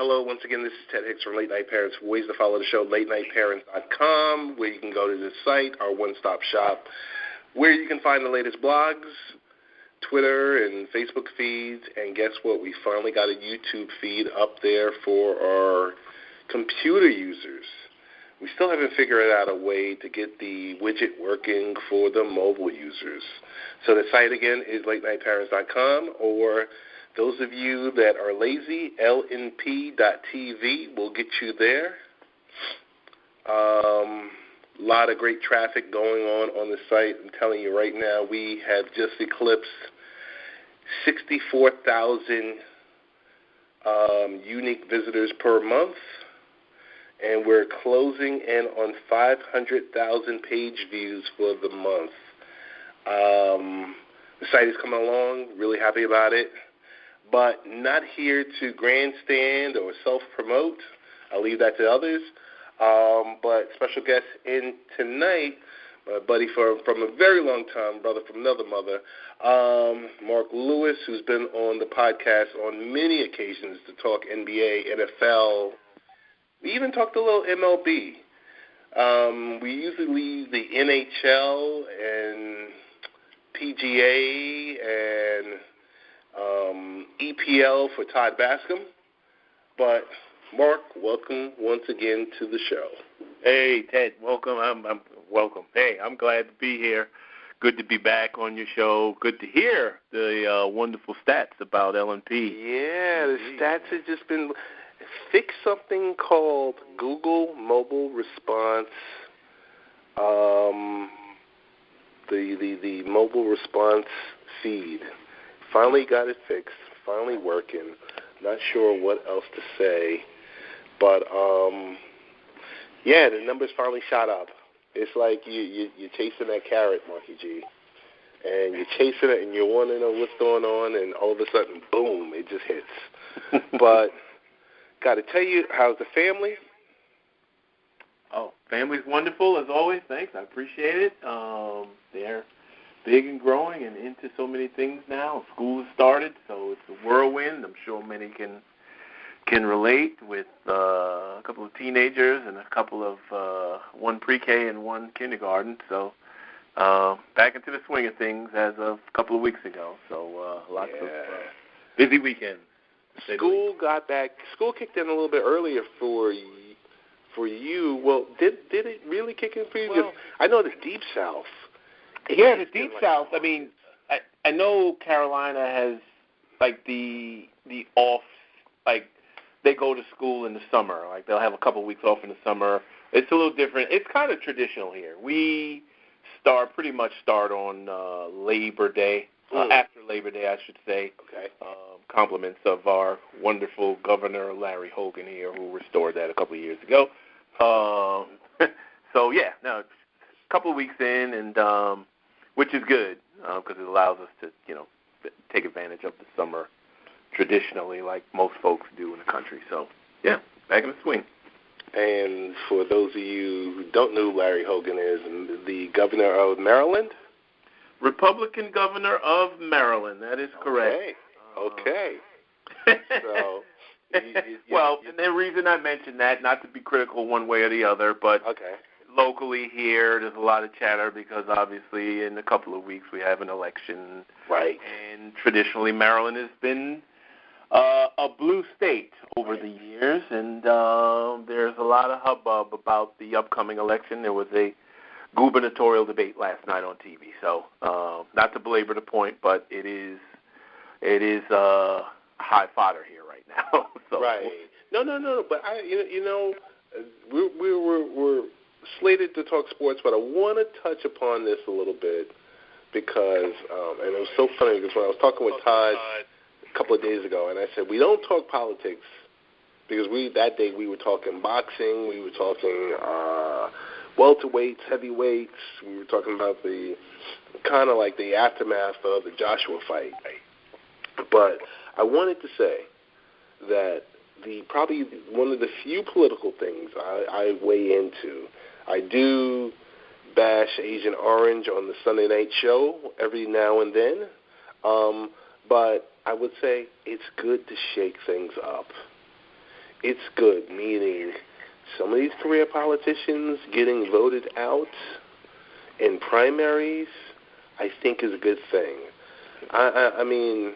hello. Once again, this is Ted Hicks from Late Night Parents. Ways to follow the show, latenightparents.com, where you can go to the site, our one-stop shop, where you can find the latest blogs, Twitter and Facebook feeds, and guess what? We finally got a YouTube feed up there for our computer users. We still haven't figured out a way to get the widget working for the mobile users. So the site, again, is latenightparents.com, or those of you that are lazy, lnp.tv will get you there. A lot of great traffic going on the site. I'm telling you right now, we have just eclipsed 64,000 unique visitors per month, and we're closing in on 500,000 page views for the month. The site is coming along, really happy about it, but not here to grandstand or self-promote. I'll leave that to others. But special guest in tonight, my buddy from a very long time, brother from another mother, Marc Lewis, who's been on the podcast on many occasions to talk NBA, NFL. We even talked a little MLB. We usually leave the NHL and PGA and EPL for Todd Bascom. But Marc, welcome once again to the show. Hey, Ted, welcome. I'm welcome. Hey, I'm glad to be here. Good to be back on your show. Good to hear the wonderful stats about LNP. Yeah, the stats have just been fix something called Google Mobile Response. The mobile response feed. Finally got it fixed. Finally working. Not sure what else to say. But, yeah, the numbers finally shot up. It's like you're chasing that carrot, Marky G. And you're chasing it, and you want to know what's going on, and all of a sudden, boom, it just hits. But got to tell you, how's the family? Oh, family's wonderful, as always. Thanks. I appreciate it. They're big and growing and into so many things now. School has started, so it's a whirlwind. I'm sure many can relate with a couple of teenagers and a couple of one pre-K and one kindergarten. So back into the swing of things as of a couple of weeks ago. So lots of busy weekends. School got back. School kicked in a little bit earlier for you. Well, did it really kick in for you? Well, I know the Deep South. Yeah, the Deep South. I mean, I know Carolina has like the off, like they go to school in the summer. Like they'll have a couple of weeks off in the summer. It's a little different. It's kind of traditional here. We pretty much start on Labor Day, after Labor Day, I should say. Okay. Compliments of our wonderful Governor Larry Hogan here, who restored that a couple of years ago. So yeah, now a couple of weeks in, and which is good because it allows us to take advantage of the summer traditionally, like most folks do in the country. So yeah, back in the swing. And for those of you who don't know who Larry Hogan is, the governor of Maryland? Republican governor of Maryland, that is correct. Okay. So, well, and the reason I mentioned that, not to be critical one way or the other, but locally here there's a lot of chatter because obviously in a couple of weeks we have an election. Right. And traditionally Maryland has been a blue state over the years, and there's a lot of hubbub about the upcoming election. There was a gubernatorial debate last night on TV, so not to belabor the point, but it is high fodder here right now. So. Right. No. But we're slated to talk sports, but I want to touch upon this a little bit because, and it was so funny because when I was talking with Todd a couple of days ago, and I said we don't talk politics because that day we were talking boxing, we were talking welterweights, heavyweights, we were talking about the kind of like the aftermath of the Joshua fight. But I wanted to say that probably one of the few political things I weigh into, I do bash Agent Orange on the Sunday night show every now and then, but I would say it's good to shake things up. it's good, meaning some of these career politicians getting voted out in primaries, I think is a good thing. I mean,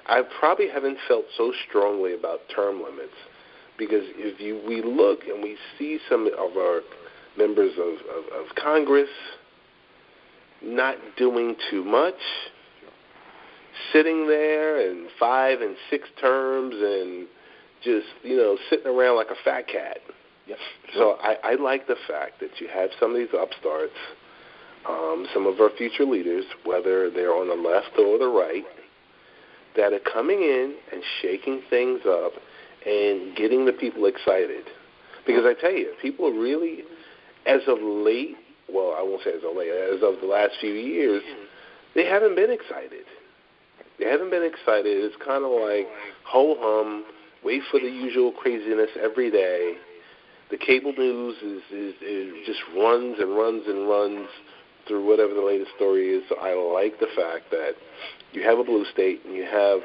I probably haven't felt so strongly about term limits because we look and we see some of our members of Congress not doing too much, sitting there in 5 and 6 terms and just, sitting around like a fat cat. Yep. So I like the fact that you have some of these upstarts, some of our future leaders, whether they're on the left or the right, that are coming in and shaking things up and getting the people excited. Because I tell you, people really, as of late, well, I won't say as of late, as of the last few years, they haven't been excited. They haven't been excited. It's kind of like ho-hum, wait for the usual craziness every day. The cable news is just runs and runs and runs through whatever the latest story is. So I like the fact that you have a blue state and you have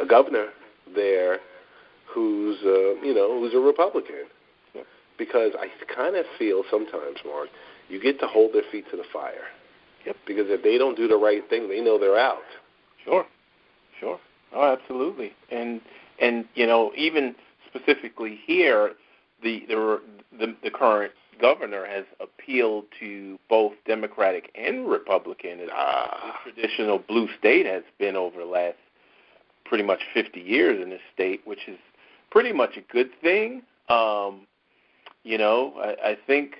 a governor there who's a Republican. Because I kind of feel sometimes, Mark, you get to hold their feet to the fire. Yep. Because if they don't do the right thing, they know they're out. Sure. Oh, absolutely. And even specifically here, the current governor has appealed to both Democratic and Republican. As the traditional blue state has been over the last pretty much 50 years in this state, which is pretty much a good thing. I think,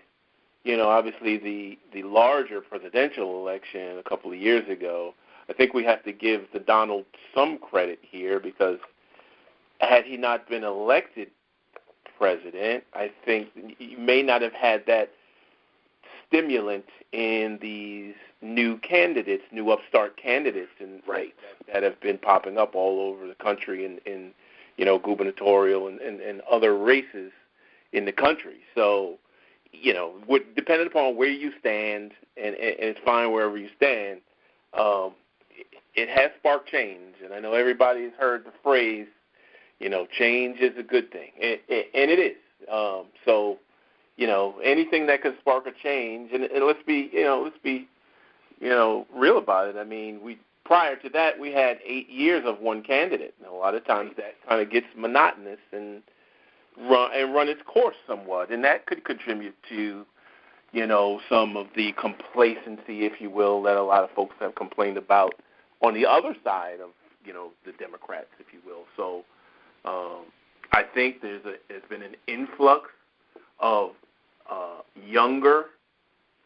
obviously the larger presidential election a couple of years ago, I think we have to give the Donald some credit here because had he not been elected president, I think you may not have had that stimulant in these new candidates, new upstart candidates, and right. that have been popping up all over the country in gubernatorial and other races in the country. So, depending upon where you stand, and it's fine wherever you stand, it has sparked change. And I know everybody's heard the phrase, change is a good thing, and it is. So, anything that could spark a change, and let's be real about it. I mean, prior to that, we had 8 years of one candidate, and a lot of times that kind of gets monotonous and run its course somewhat, and that could contribute to, some of the complacency, if you will, that a lot of folks have complained about on the other side of, the Democrats, if you will. So I think there's been an influx of younger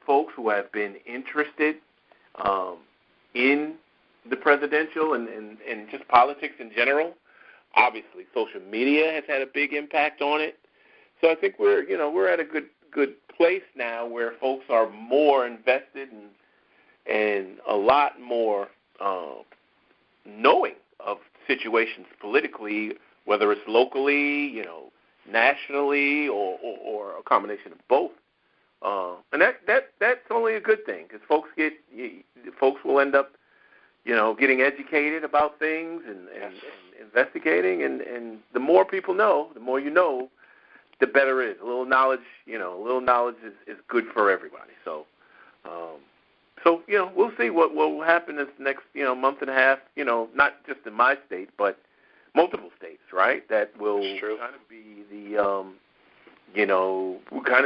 folks who have been interested in the presidential and just politics in general. Obviously, social media has had a big impact on it. So I think we're at a good place now where folks are more invested and a lot more knowing of situations politically, whether it's locally, nationally, or a combination of both. And that's only a good thing because folks will end up, getting educated about things and investigating, and the more people know, the more you know, the better it is. A little knowledge is good for everybody. So, we'll see what will happen this next, month and a half. Not just in my state, but multiple states, right? That will kind of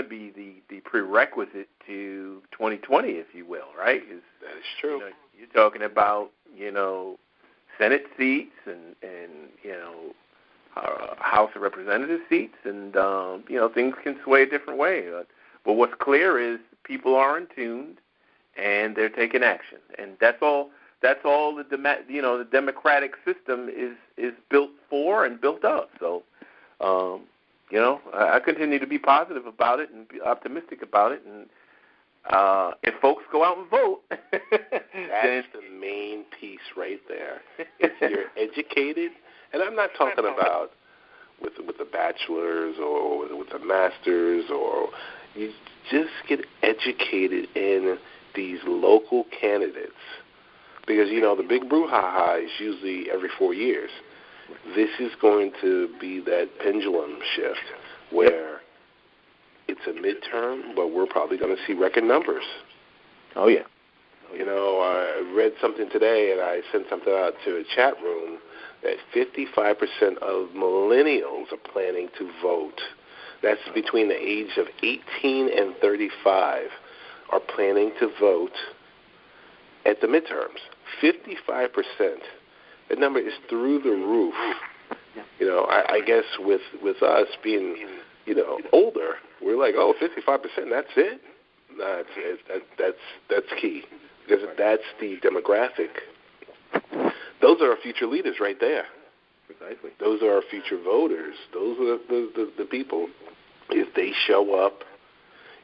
be the prerequisite to 2020, if you will, right? That is true. You're talking about, Senate seats and House of Representative seats, and things can sway a different way. But what's clear is people are in tune and they're taking action, and that's all the democratic system is built for and built up. So I continue to be positive about it and be optimistic about it, and if folks go out and vote, that's the main piece right there. If you're educated, and I'm not talking about with the bachelor's or with the master's, or you just get educated in these local candidates, because the big brouhaha is usually every 4 years. This is going to be that pendulum shift where it's a midterm, but we're probably going to see record numbers. Oh, yeah. You know, I read something today, and I sent something out to a chat room that 55% of millennials are planning to vote. That's between the age of 18 and 35 are planning to vote at the midterms. 55%. That number is through the roof. You know, I guess with us being, you know, older, we're like, 55%, that's it? No, that's key, because that's the demographic. Those are our future leaders right there. Precisely. Those are our future voters. Those are the people. If they show up,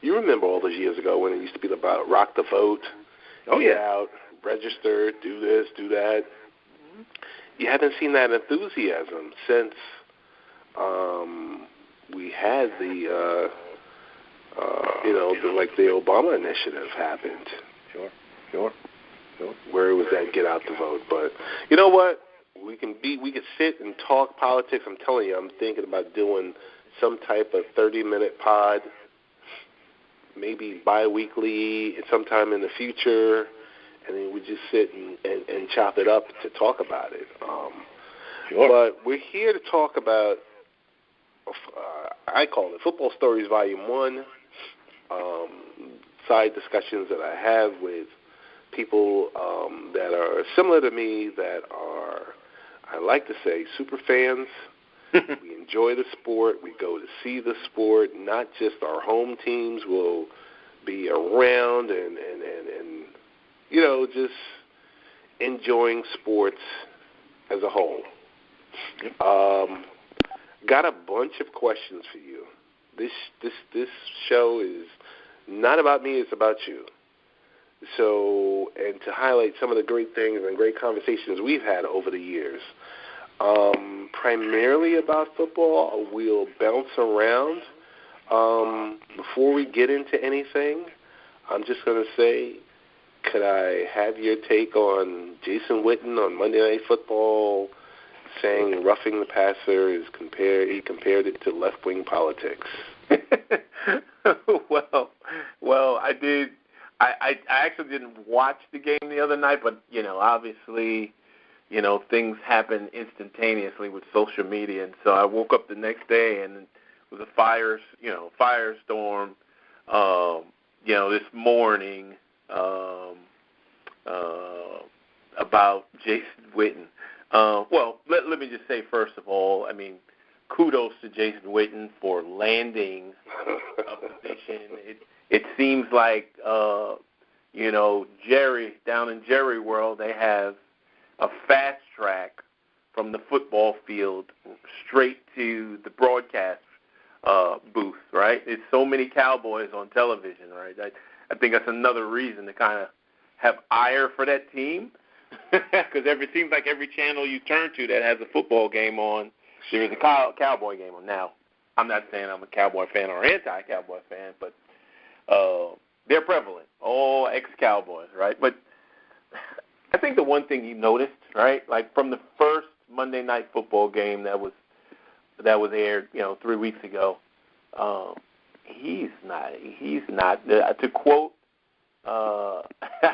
you remember all those years ago when it used to be about rock the vote, get out, register, do this, do that. Mm-hmm. You haven't seen that enthusiasm since we had the the Obama initiative happened. Sure. Where it was that get out the vote. But you know what? We can sit and talk politics. I'm telling you, I'm thinking about doing some type of 30-minute pod, maybe bi-weekly, sometime in the future, and then we just sit and chop it up to talk about it. Sure. But we're here to talk about, I call it Football Stories Volume 1, side discussions that I have with people that are similar to me, that are, I like to say, super fans. We enjoy the sport. We go to see the sport. Not just our home teams will be around and you know, just enjoying sports as a whole. Got a bunch of questions for you. This show is not about me, it's about you. So, and to highlight some of the great things and great conversations we've had over the years, primarily about football, we'll bounce around. Before we get into anything, I'm just going to say, could I have your take on Jason Witten on Monday Night Football saying roughing the passer is he compared it to left-wing politics? Well, I did. I actually didn't watch the game the other night, but, you know, obviously, you know, things happen instantaneously with social media. And so I woke up the next day and it was a firestorm, you know, this morning about Jason Witten. Well, let me just say, first of all, I mean, kudos to Jason Witten for landing a position. It seems like, you know, down in Jerry World, they have a fast track from the football field straight to the broadcast booth, right? It's so many Cowboys on television, right? I think that's another reason to kind of have ire for that team, because it seems like every channel you turn to that has a football game on, there's a Cowboy game on. Now, I'm not saying I'm a Cowboy fan or anti-Cowboy fan, but they're prevalent, all ex-Cowboys, right? But I think the one thing you noticed, right, like from the first Monday Night Football game that was aired, you know, 3 weeks ago, he's not. To quote, I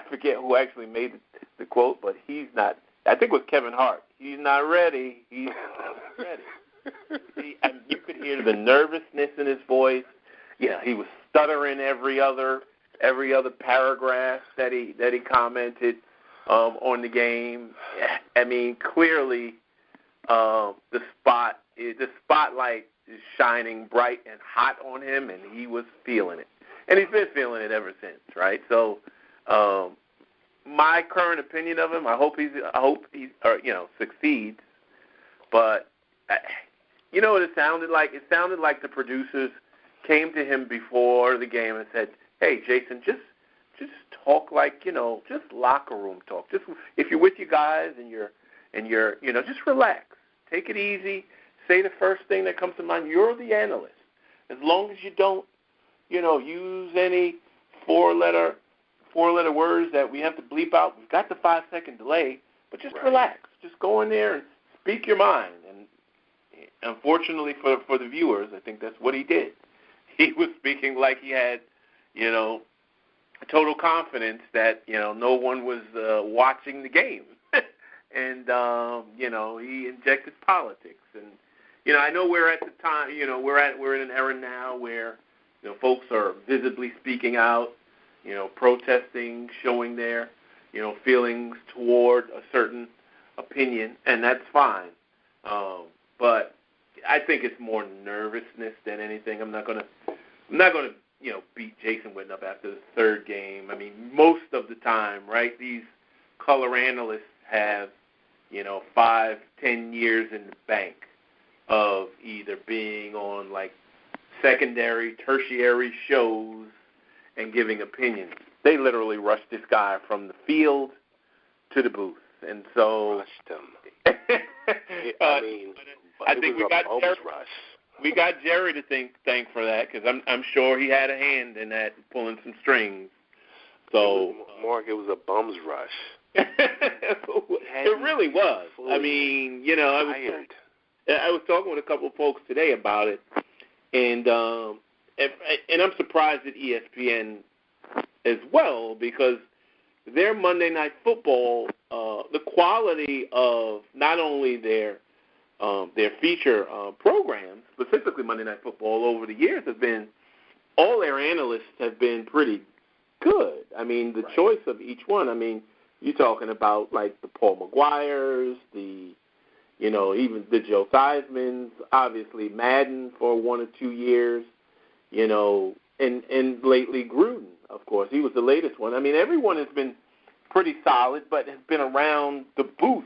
forget who actually made the quote, but he's not. I think it was Kevin Hart. He's not ready. He's not ready. And you could hear the nervousness in his voice. Yeah, he was stuttering every other paragraph that he commented on the game. I mean, clearly, the spotlight is shining bright and hot on him, and he was feeling it, and he's been feeling it ever since, right? So, my current opinion of him, I hope he succeeds. But you know what it sounded like? It sounded like the producers came to him before the game and said, "Hey, Jason, just talk like, you know, just locker room talk. Just if you're with your guys and you're you know, just relax, take it easy, say the first thing that comes to mind. You're the analyst. As long as you don't, you know, use any four-letter words that we have to bleep out. We've got the 5-second delay, but just relax. Just go in there and speak your mind. And unfortunately for the viewers, I think that's what he did. He was speaking like he had, total confidence that, no one was watching the game. And, he injected politics. And, I know we're at the time, we're in an era now where, folks are visibly speaking out, protesting, showing their, feelings toward a certain opinion, and that's fine. But I think it's more nervousness than anything. I'm not gonna, beat Jason Witten up after the third game. I mean, most of the time, right? These color analysts have, 5-10 years in the bank of either being on like secondary, tertiary shows and giving opinions. They literally rushed this guy from the field to the booth, and so rushed him. I think we got Jerry. We got Jerry to thank for that, because I'm sure he had a hand in that, pulling some strings. So, Mark, it was a bum's rush. It really was. I mean, I was talking with a couple of folks today about it, and I'm surprised at ESPN as well, because their Monday Night Football, the quality of not only their feature programs, specifically Monday Night Football, over the years has been, all their analysts have been pretty good. I mean, the choice of each one. I mean, you're talking about like the Paul Maguires, even the Joe Theismanns, obviously Madden for 1 or 2 years, and lately Gruden, of course. He was the latest one. I mean, everyone has been pretty solid, but has been around the booth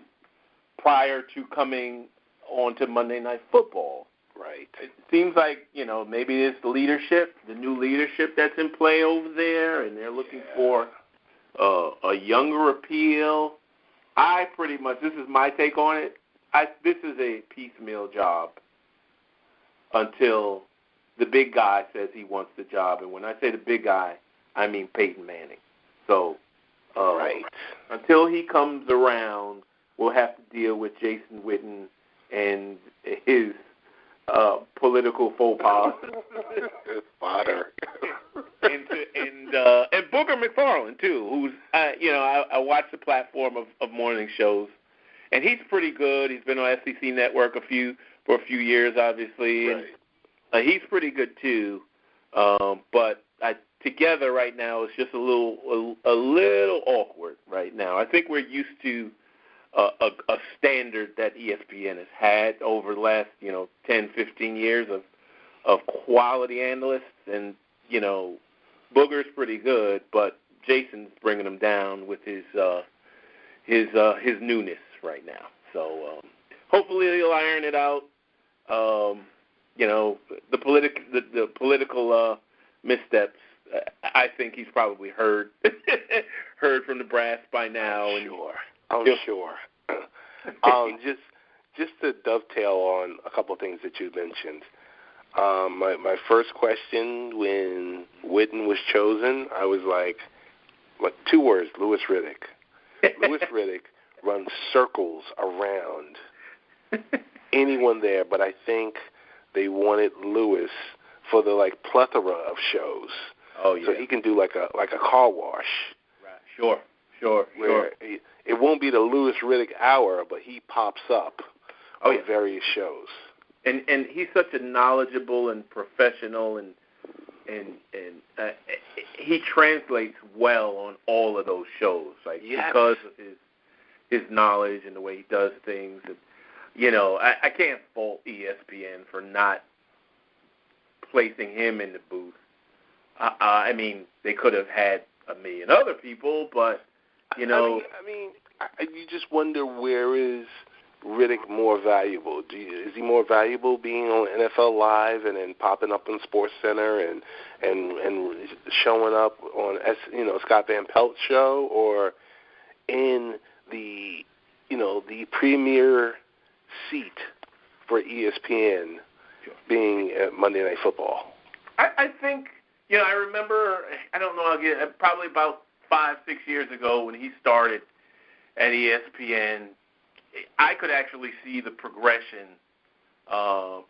prior to coming onto Monday Night Football. Right. It seems like, maybe it's the leadership, the new leadership that's in play over there, and they're looking for a younger appeal. This is my take on it, this is a piecemeal job until the big guy says he wants the job. And when I say the big guy, I mean Peyton Manning. So until he comes around, we'll have to deal with Jason Witten and his political faux pas. Fodder. and Booger McFarland too, who's I watch the platform of morning shows, and he's pretty good. He's been on SEC Network for a few years, obviously, right. And he's pretty good too. But together right now, it's just a little awkward right now. I think we're used to a standard that ESPN has had over the last 10, 15 years of quality analysts, and Booger's pretty good, but Jason's bringing him down with his newness right now. So hopefully he'll iron it out. The political missteps. I think he's probably heard from the brass by now. I'm sure. Just to dovetail on a couple of things that you mentioned. My first question when Witten was chosen, I was like 2 words: Louis Riddick. Louis Riddick runs circles around anyone there, but I think they wanted Louis for the plethora of shows. Oh yeah. So he can do like a car wash. Right. Sure. It won't be the Louis Riddick hour, but he pops up on various shows. And he's such a knowledgeable and professional, and he translates well on all of those shows, because of his knowledge and the way he does things. And I can't fault ESPN for not placing him in the booth. I mean, they could have had a million other people, but you just wonder, where is Riddick more valuable? Is he more valuable being on NFL Live and then popping up on Sports Center and showing up on Scott Van Pelt's show, or in the premier seat for ESPN being at Monday Night Football? I think I remember. I don't know. Probably about 5-6 years ago when he started at ESPN. I could actually see the progression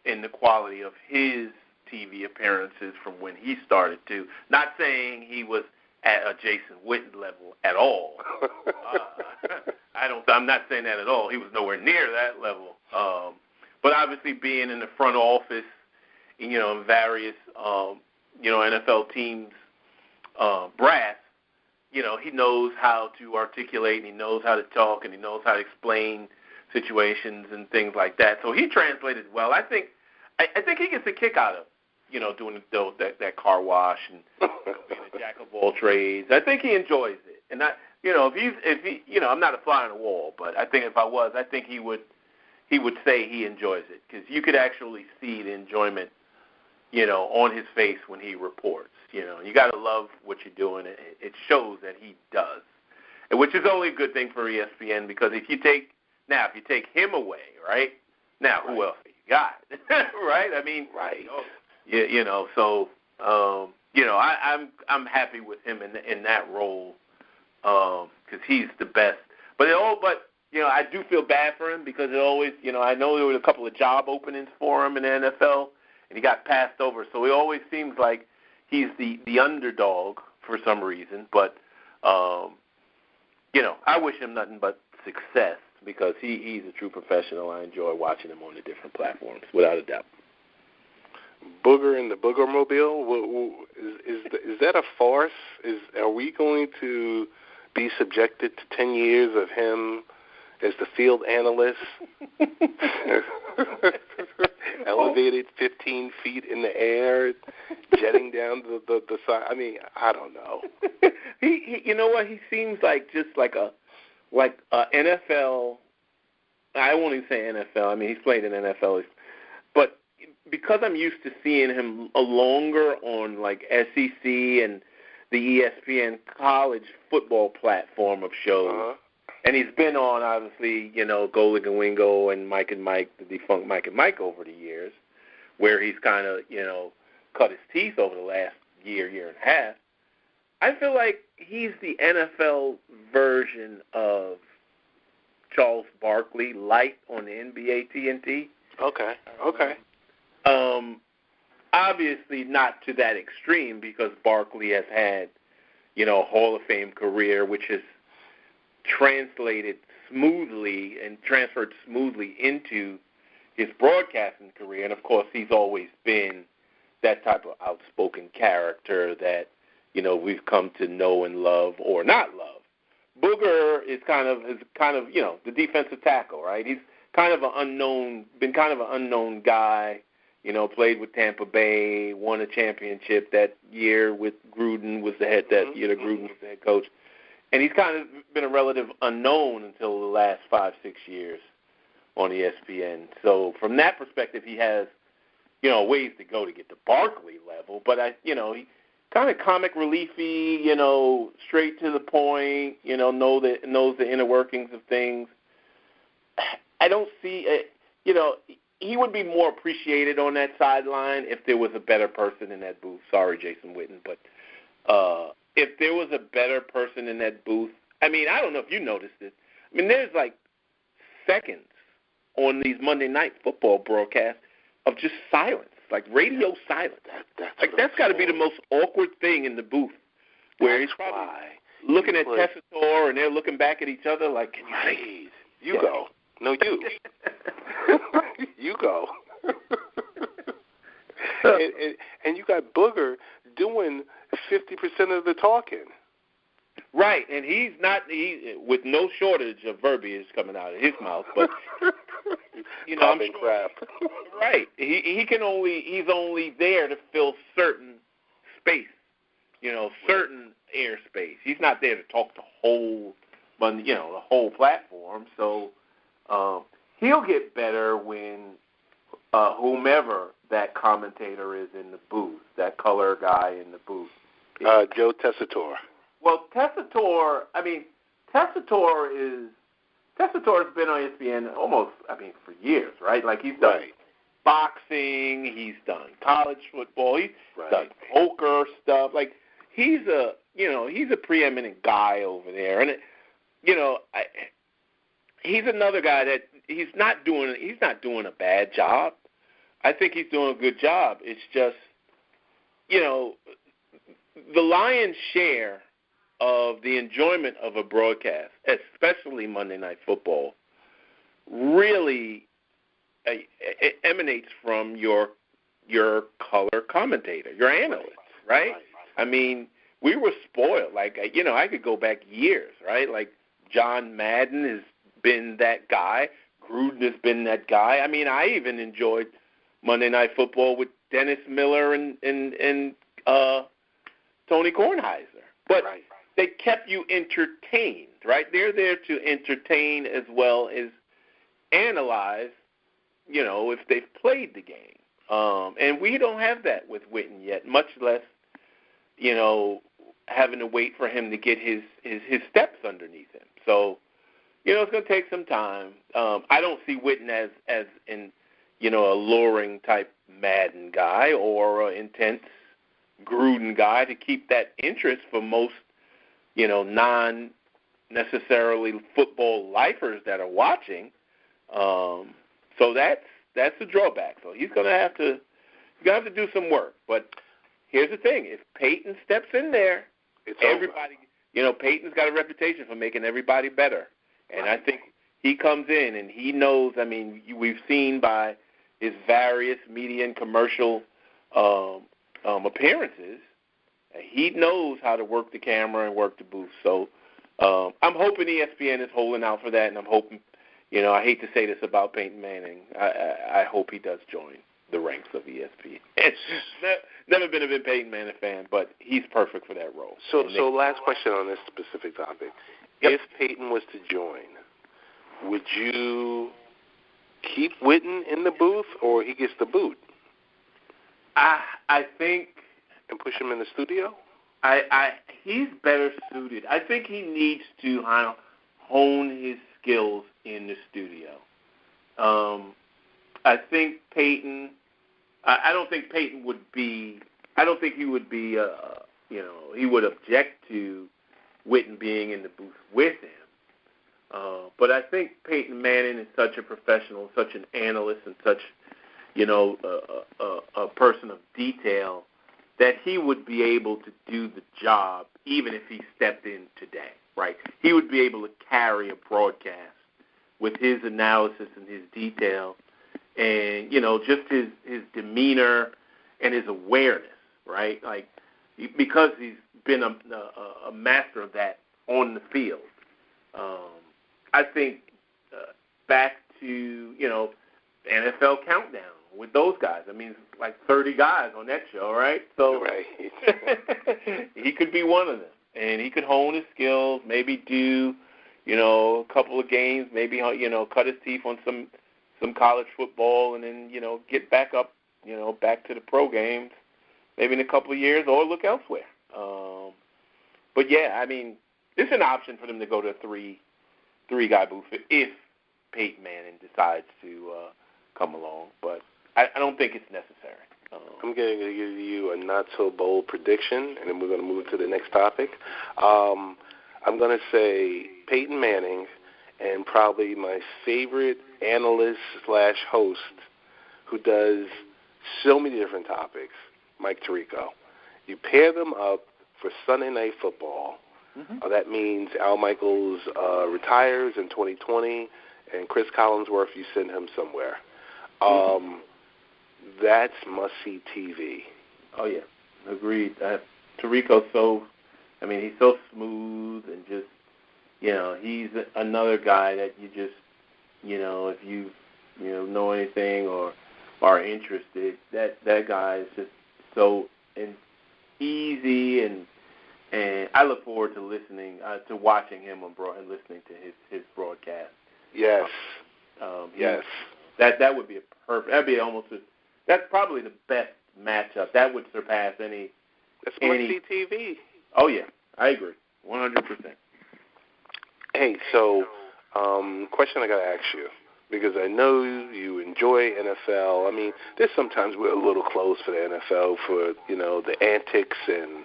in the quality of his TV appearances from when he started to. Not saying he was at a Jason Witten level at all. I'm not saying that at all. He was nowhere near that level. But obviously, being in the front office, in various NFL teams' brass, he knows how to articulate, and he knows how to talk, and he knows how to explain situations and things like that. So he translated well. I think he gets a kick out of doing that car wash and being a jack of all trades. I think he enjoys it. And if he I'm not a fly on the wall, but I think if I was, I think he would say he enjoys it, because you could actually see the enjoyment, on his face when he reports. You got to love what you're doing. It shows that he does, which is only a good thing for ESPN, because if you take him away, right? Now, who else have you got? Right? I mean, right. So I'm happy with him in that role, because he's the best. But I do feel bad for him, because it always, I know there were a couple of job openings for him in the NFL, and he got passed over. So it always seems like he's the underdog for some reason. But, I wish him nothing but success, because he's a true professional. I enjoy watching him on the different platforms, without a doubt. Booger and the Boogermobile, is that a farce? Are we going to be subjected to 10 years of him as the field analyst, elevated 15 feet in the air, jetting down the side? I mean, I don't know. He you know what? He seems like just like a NFL. I won't even say NFL. I mean, he's played in NFL, but because I'm used to seeing him longer on like SEC and the ESPN college football platform of shows, and he's been on, obviously, Golic and Wingo and Mike and Mike, the defunct Mike and Mike, over the years, where he's kind of, cut his teeth over the last year and a half. I feel like he's the NFL version of Charles Barkley, Lite on the NBA TNT. Okay. Obviously not to that extreme, because Barkley has had, a Hall of Fame career, which has translated smoothly and transferred smoothly into his broadcasting career. And, of course, he's always been that type of outspoken character that, we've come to know and love or not love. Booger is kind of the defensive tackle, right? He's kind of an unknown guy. Played with Tampa Bay, won a championship that year with Gruden was the head Gruden was the head coach. And he's kind of been a relative unknown until the last 5-6 years on ESPN. So from that perspective, he has, ways to go to get to Barkley level. But he kind of comic reliefy, straight to the point, knows the inner workings of things. I don't see he would be more appreciated on that sideline if there was a better person in that booth. Sorry, Jason Witten, but if there was a better person in that booth, I mean, I don't know if you noticed it. I mean, there's like seconds on these Monday Night Football broadcasts of just silence, like radio silence. That's got to be the most awkward thing in the booth, where he's probably looking at Tessitore and they're looking back at each other like, can you please? You go. No, you. You go. and you got Booger doing 50% of the talking. Right, and he's with no shortage of verbiage coming out of his mouth, but I'm sure, crap. Right. He's only there to fill certain space, certain airspace. He's not there to talk the whole platform. So he'll get better when whomever that commentator is in the booth, that color guy in the booth. Joe Tessitore. Well, Tessitore's been on ESPN for years, right? Like he's done boxing, he's done college football, he's done poker stuff. Like he's a preeminent guy over there, and he's another guy that he's not doing a bad job. I think he's doing a good job. It's just, the lion's share of the enjoyment of a broadcast, especially Monday Night Football, really emanates from your color commentator, your analyst, right? I mean, we were spoiled. Like, I could go back years, right? Like, John Madden has been that guy. Gruden has been that guy. I mean, I even enjoyed Monday Night Football with Dennis Miller and Tony Kornheiser. But they kept you entertained, right? They're there to entertain as well as analyze, if they've played the game. And we don't have that with Witten yet, much less, having to wait for him to get his steps underneath him. So, it's going to take some time. I don't see Witten as in, a luring type Madden guy or an intense Gruden guy to keep that interest for most, non-necessarily football lifers that are watching. So that's the drawback. So he's going to have to do some work. But here's the thing: if Peyton steps in there, everybody, Peyton's got a reputation for making everybody better, and I think he comes in and he knows. I mean, we've seen by his various media and commercial appearances, he knows how to work the camera and work the booth. So I'm hoping ESPN is holding out for that, and I'm hoping. I hate to say this about Peyton Manning. I hope he does join the ranks of ESPN. Never been a big Peyton Manning fan, but he's perfect for that role. So last question on this specific topic. Yep. If Peyton was to join, would you keep Witten in the booth, or he gets the boot? I think... And push him in the studio? He's better suited. I think he needs to hone his skills in the studio. I think Peyton. I don't think Peyton would be. I don't think he would be. He would object to Witten being in the booth with him. But I think Peyton Manning is such a professional, such an analyst, and such, a person of detail that he would be able to do the job even if he stepped in today, right? He would be able to carry a broadcast with his analysis and his detail and, just his demeanor and his awareness, right? Like, because he's been a master of that on the field. I think back to, NFL Countdown with those guys. I mean, like 30 guys on that show, right? So he could be one of them, and he could hone his skills, maybe do, a couple of games, maybe, cut his teeth on some college football, and then, get back up, back to the pro games, maybe in a couple of years, or look elsewhere. But yeah, I mean, it's an option for them to go to a three-guy booth if Peyton Manning decides to come along, but I don't think it's necessary. I'm going to give you a not-so-bold prediction, and then we're going to move to the next topic. I'm going to say Peyton Manning and probably my favorite analyst/host who does so many different topics, Mike Tirico. You pair them up for Sunday Night Football. Mm-hmm. That means Al Michaels retires in 2020, and Chris Collinsworth, you send him somewhere. That's must-see TV. Oh, yeah. Agreed. Tirico's he's so smooth and just, he's another guy that you just, if you, know anything or are interested, that guy is just so easy and I look forward to listening, to watching him and listening to his broadcast. Yes. Yes. That would be that's probably the best matchup. That would surpass any. That's must-see TV. Oh, yeah. I agree. 100%. Hey, so question I got to ask you, because I know you enjoy NFL. I mean, there's sometimes we're a little close for the NFL for, the antics and,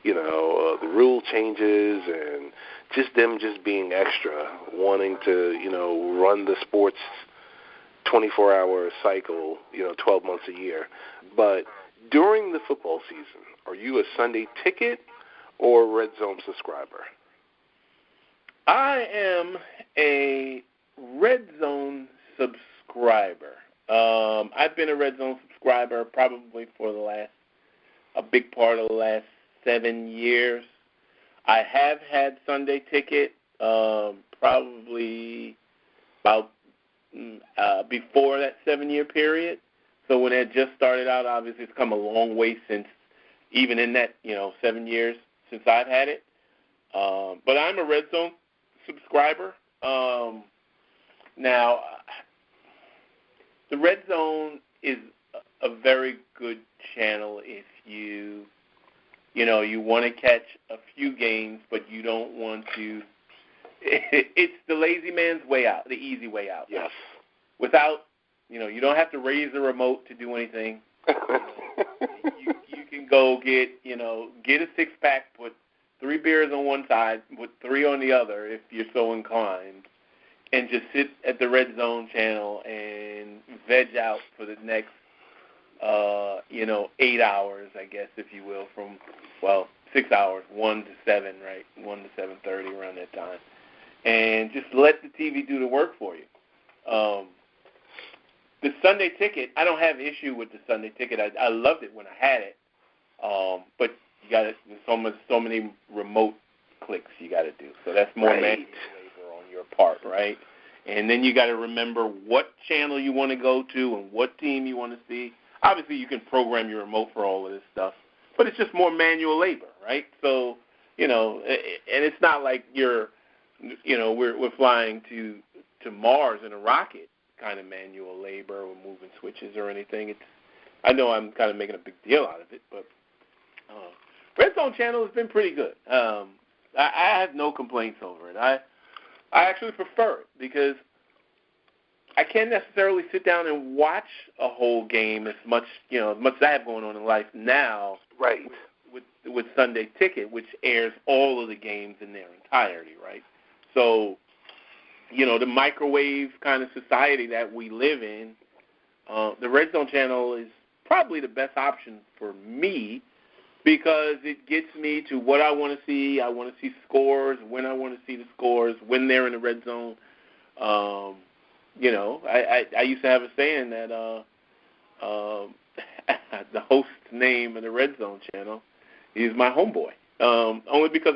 the rule changes and just them just being extra, wanting to, run the sports 24-hour cycle, 12 months a year. But during the football season, are you a Sunday ticket or Red Zone subscriber? I am a Red Zone subscriber. I've been a Red Zone subscriber probably for a big part of the last 7 years. I have had Sunday ticket probably about before that 7-year period. So when it just started out, obviously it's come a long way since, even in that 7 years since I've had it. But I'm a Red Zone subscriber. Now, the Red Zone is a very good channel if you want to catch a few games, but you don't want to. It's the lazy man's way out, the easy way out. Yes. Without, you don't have to raise the remote to do anything. You can go get a 6-pack, put 3 beers on one side, put 3 on the other if you're so inclined, and just sit at the Red Zone channel and veg out for the next 8 hours, I guess, if you will, from 6 hours, 1 to 7, right, 1 to 7:30 around that time, and just let the TV do the work for you. The Sunday ticket, I don't have issue with the Sunday ticket. I loved it when I had it, but you got so many remote clicks you got to do, so that's more manual labor on your part, right? And then you got to remember what channel you want to go to and what team you want to see. Obviously, you can program your remote for all of this stuff, but it's just more manual labor, right? So, and it's not like we're flying to Mars in a rocket kind of manual labor or moving switches or anything. I know I'm kind of making a big deal out of it, but Red Zone channel has been pretty good. I have no complaints over it. I actually prefer it because I can't necessarily sit down and watch a whole game as much as I have going on in life now. Right. With Sunday Ticket, which airs all of the games in their entirety, right? So, the microwave kind of society that we live in, the Red Zone channel is probably the best option for me because it gets me to what I want to see. I want to see scores, when I want to see the scores, when they're in the Red Zone. I used to have a saying that the host's name of the Red Zone channel, he's my homeboy. Only because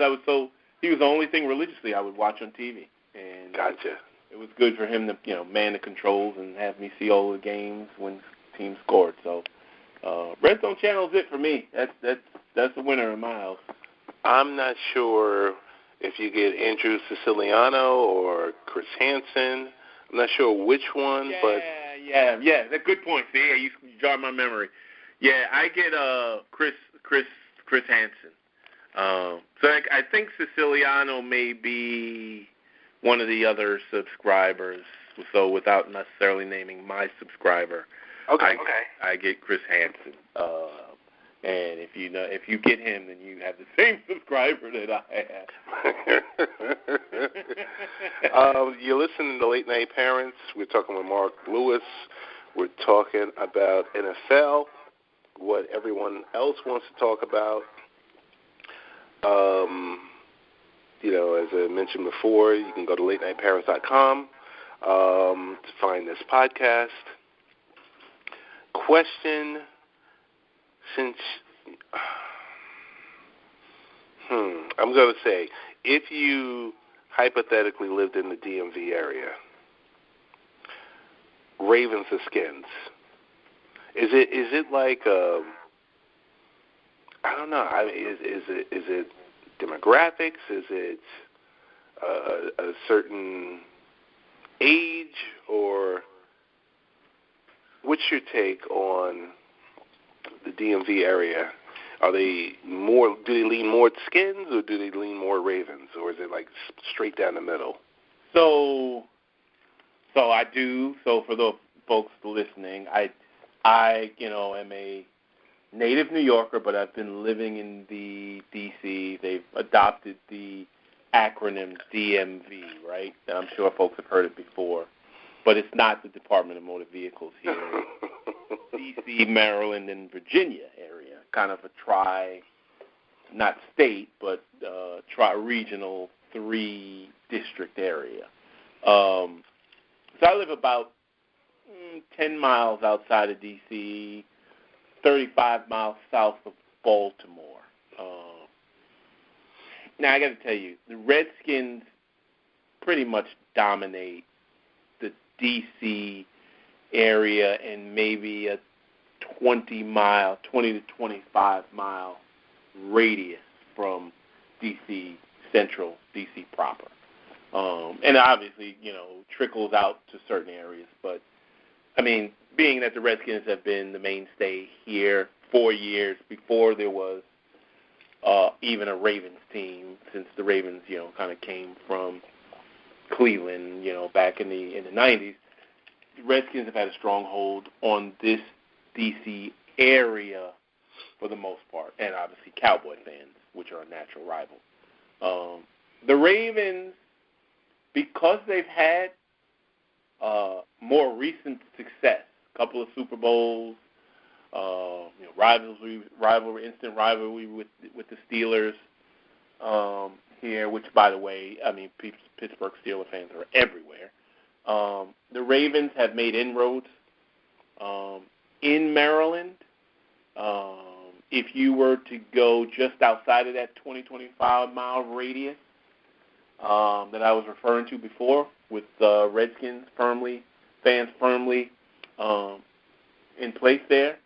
he was the only thing religiously I would watch on TV. And gotcha. It was good for him to, man the controls and have me see all the games when teams scored. So, Red Zone channel is it for me. That's the winner in my house. I'm not sure if you get Andrew Siciliano or Chris Hansen. I'm not sure which one, but that's a good point. See, you jogged my memory. Yeah, I get Chris Hansen. So I think Siciliano may be one of the other subscribers. So without necessarily naming my subscriber, I get Chris Hansen. And if you get him, then you have the same subscriber that I have. You're listening to Late Night Parents. We're talking with Marc Lewis. We're talking about NFL, what everyone else wants to talk about. As I mentioned before, you can go to latenightparents.com to find this podcast. Question, since I'm going to say, if you hypothetically lived in the DMV area, Ravens or Skins, is it like I don't know. I mean, is it demographics? Is it a certain age, or what's your take on the DMV area? Do they lean more Skins, or do they lean more Ravens, or is it like straight down the middle? So I do. So for the folks listening, I am a native New Yorker, but I've been living in the D.C. They've adopted the acronym DMV, right? I'm sure folks have heard it before, but it's not the Department of Motor Vehicles here. D.C., Maryland, and Virginia area, kind of a not state, but tri-regional 3-district area. So I live about 10 miles outside of D.C., 35 miles south of Baltimore. Now, I got to tell you, the Redskins pretty much dominate the D.C. area and maybe a 20 to 25-mile radius from D.C. Central, D.C. proper. And obviously, trickles out to certain areas. But, I mean, being that the Redskins have been the mainstay here 4 years before there was even a Ravens team, since the Ravens, kind of came from Cleveland, back in the 90s, the Redskins have had a stronghold on this D.C. area for the most part, and obviously Cowboy fans, which are a natural rival. The Ravens, because they've had more recent success, a couple of Super Bowls, instant rivalry with the Steelers here, which, by the way, I mean, Pittsburgh Steelers fans are everywhere. The Ravens have made inroads in Maryland. If you were to go just outside of that 20-25-mile radius that I was referring to before, with Redskins fans firmly in place there,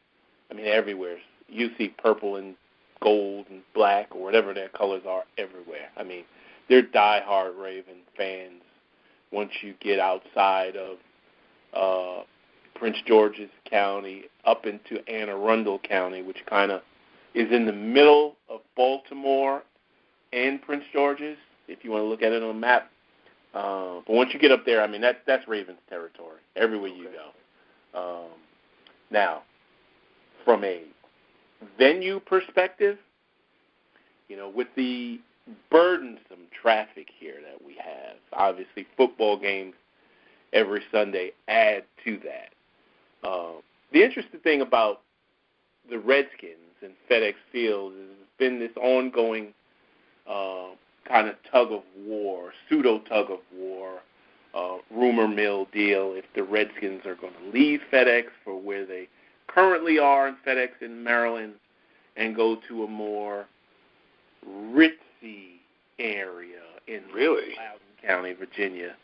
I mean, everywhere. You see purple and gold and black or whatever their colors are everywhere. I mean, they're diehard Raven fans once you get outside of Prince George's County up into Anne Arundel County, which kind of is in the middle of Baltimore and Prince George's, if you want to look at it on a map. But once you get up there, I mean, that's Ravens territory, everywhere you go. Now, from a venue perspective, with the burdensome traffic here that we have, obviously football games every Sunday add to that. The interesting thing about the Redskins and FedEx Field is it's been this ongoing kind of pseudo tug of war, rumor mill deal if the Redskins are going to leave FedEx for where they currently are in FedEx in Maryland and go to a more ritzy area in Loudoun County, Virginia.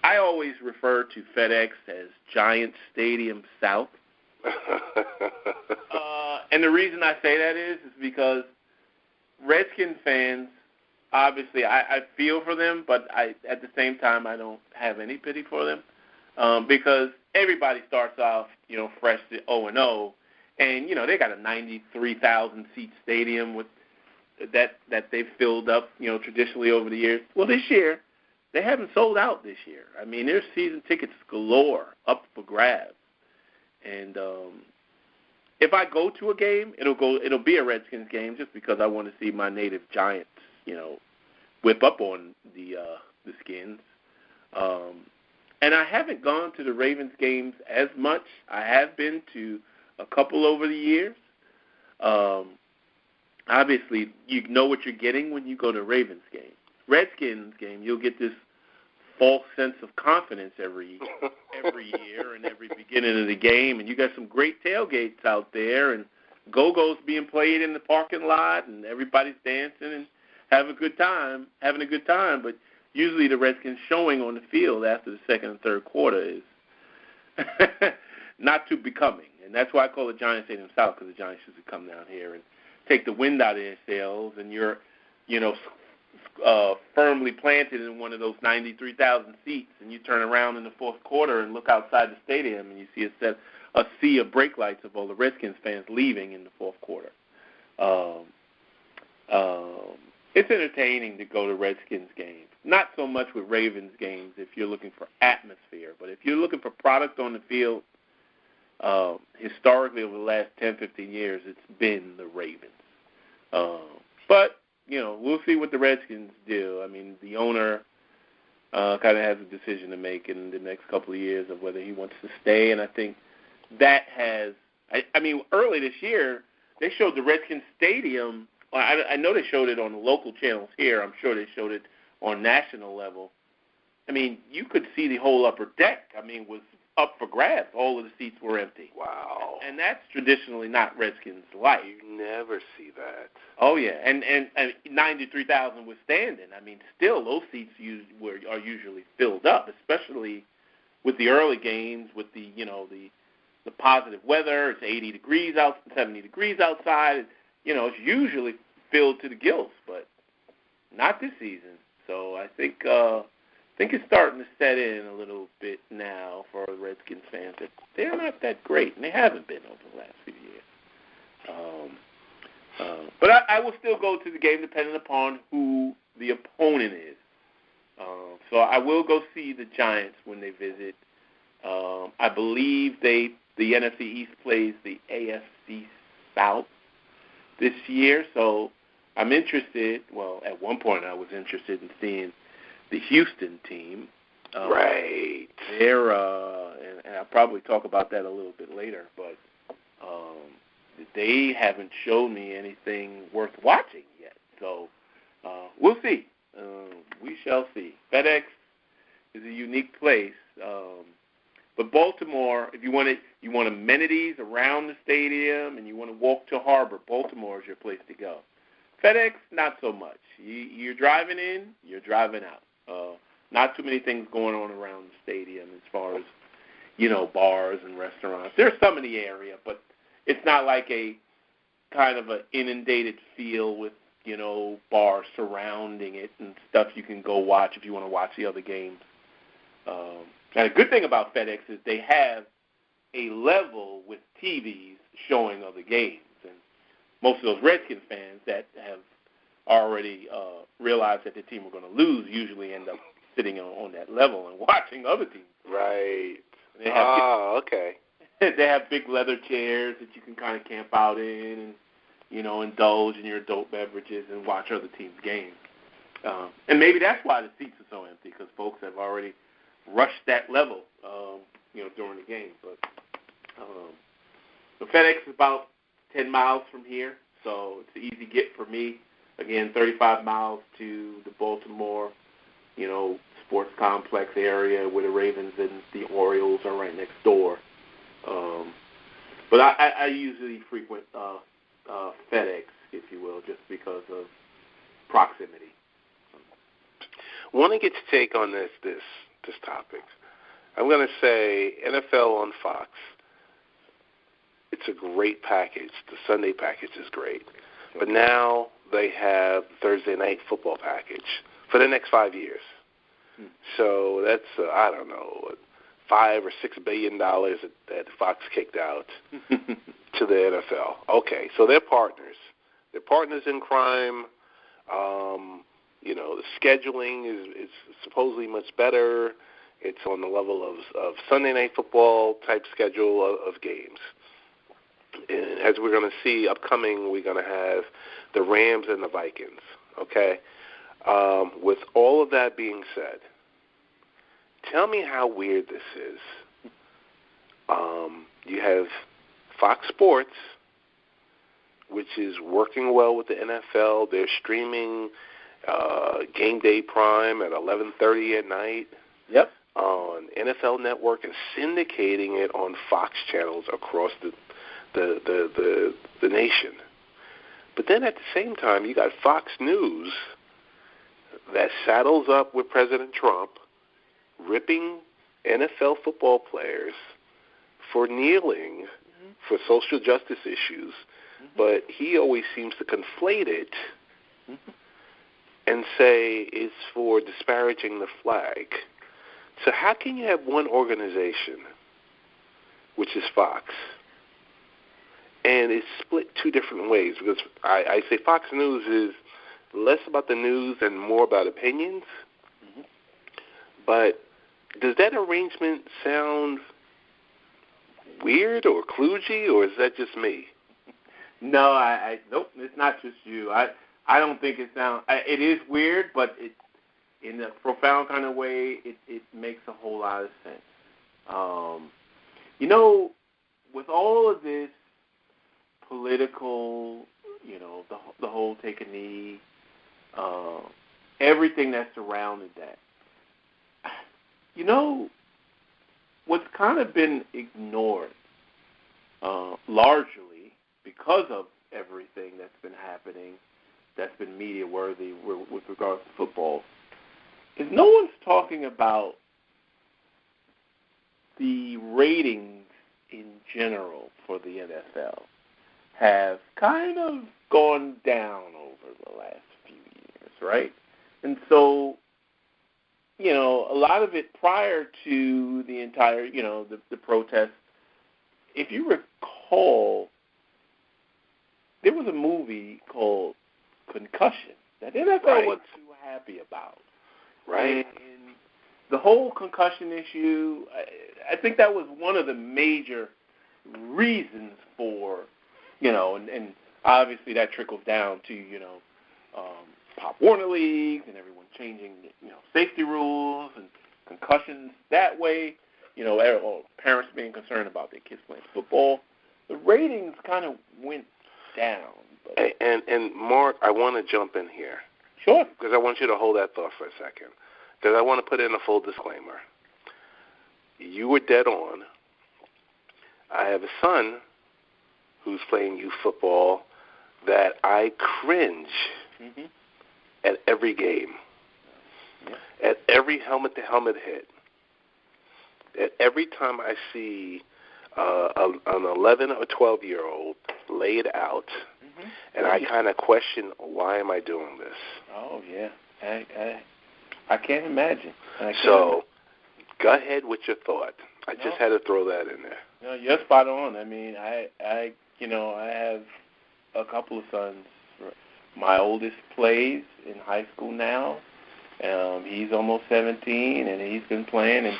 I always refer to FedEx as Giant Stadium South. And the reason I say that is because Redskin fans, obviously, I feel for them, but at the same time, I don't have any pity for them because everybody starts off, fresh to 0-0, and they got a 93,000-seat stadium with that they've filled up, traditionally over the years. Well, this year they haven't sold out. This year, I mean, there's season tickets galore up for grabs, and if I go to a game, it'll be a Redskins game just because I want to see my native Giants, whip up on the Skins. And I haven't gone to the Ravens games as much. I have been to a couple over the years. Obviously, you know what you're getting when you go to a Ravens game. Redskins game, you'll get this false sense of confidence every year and every beginning of the game, and you got some great tailgates out there and go-go's being played in the parking lot and everybody's dancing and having a good time, but usually the Redskins showing on the field after the second and third quarter is not too becoming, and that's why I call it Giant Stadium South, because the Giants used to come down here and take the wind out of their sails, and you're firmly planted in one of those 93,000 seats, and you turn around in the fourth quarter and look outside the stadium, and you see a sea of brake lights of all the Redskins fans leaving in the fourth quarter. It's entertaining to go to Redskins games. Not so much with Ravens games if you're looking for atmosphere, but if you're looking for product on the field, historically over the last 10, 15 years, it's been the Ravens. But, we'll see what the Redskins do. I mean, the owner kind of has a decision to make in the next couple of years of whether he wants to stay, and I think that has early this year, they showed the Redskins Stadium. I know they showed it on the local channels here. I'm sure they showed it on national level. I mean, you could see the whole upper deck. Was up for grabs. All of the seats were empty. Wow. And that's traditionally not Redskins life. You never see that. Oh, yeah. And 93,000 was standing. Still, those seats are usually filled up, especially with the early games, with the positive weather. It's 80 degrees out, 70 degrees outside. It's usually filled to the gills, but not this season. So I think it's starting to set in a little bit now for Redskins fans that they're not that great, and they haven't been over the last few years. But I will still go to the game depending upon who the opponent is. So I will go see the Giants when they visit. I believe the NFC East plays the AFC South this year, so I'm interested. Well, at one point I was interested in seeing the Houston team. Right. They're, and I'll probably talk about that a little bit later, but they haven't shown me anything worth watching yet. So we'll see. We shall see. FedEx is a unique place. But Baltimore, if you want amenities around the stadium and you want to walk to Harbor, Baltimore is your place to go. FedEx, not so much. You're driving in, you're driving out. Not too many things going on around the stadium as far as, bars and restaurants. There's some in the area, but it's not like a kind of an inundated feel with, bars surrounding it and stuff you can go watch if you want to watch the other games. And a good thing about FedEx is they have a level with TVs showing other games. And most of those Redskins fans that have already realized that their team were going to lose usually end up sitting on that level and watching other teams. Right. Okay. They have big leather chairs that you can kind of camp out in and, indulge in your adult beverages and watch other teams' games. And maybe that's why the seats are so empty, because folks have already rushed that level, during the game. But the FedEx is about 10 miles from here, so it's an easy get for me. Again, 35 miles to the Baltimore, sports complex area where the Ravens and the Orioles are right next door. But I usually frequent FedEx, if you will, just because of proximity. Want to get your take on this topic. I'm going to say NFL on Fox. It's a great package. The Sunday package is great. But now they have Thursday night football package for the next 5 years. So that's, $5 or $6 billion that Fox kicked out to the NFL. Okay, so they're partners. They're partners in crime. The scheduling is supposedly much better. It's on the level of Sunday night football type schedule of games. And as we're going to see upcoming, we're going to have the Rams and the Vikings. Okay? With all of that being said, tell me how weird this is. You have Fox Sports, which is working well with the NFL. They're streaming Game Day Prime at 11:30 at night. Yep. On NFL Network and syndicating it on Fox channels across the nation. But then at the same time, you got Fox News that saddles up with President Trump, ripping NFL football players for kneeling for social justice issues, but he always seems to conflate it and say it's for disparaging the flag. So how can you have one organization, which is Fox, and it's split two different ways? Because I say Fox News is less about the news and more about opinions. But does that arrangement sound weird or kludgy, or is that just me? No, nope, it's not just you. I don't think it sounds. It is weird, but in a profound kind of way, it makes a whole lot of sense. With all of this political, the whole take a knee, everything that surrounded that. What's kind of been ignored, largely because of everything that's been happening, that's been media-worthy with regards to football, is no one's talking about the ratings in general for the NFL have kind of gone down over the last few years, right? And so, a lot of it prior to the entire, the protest, if you recall, there was a movie called Concussion that the NFL wasn't too happy about. Right. And the whole concussion issue, I think that was one of the major reasons for, and obviously that trickles down to, Pop Warner leagues and everyone changing, safety rules and concussions that way, parents being concerned about their kids playing football. The ratings kind of went down. But and Mark, I want to jump in here. Sure. Because I want you to hold that thought for a second. Because I want to put in a full disclaimer. You were dead on. I have a son who's playing youth football that I cringe at every game, at every helmet-to-helmet hit, at every time I see an 11 or 12-year-old laid out, and I kind of question, why am I doing this? Oh, yeah. I can't imagine. Go ahead with your thought. I just had to throw that in there. No, you're spot on. I mean, I have a couple of sons. My oldest plays in high school now. He's almost 17, and he's been playing, and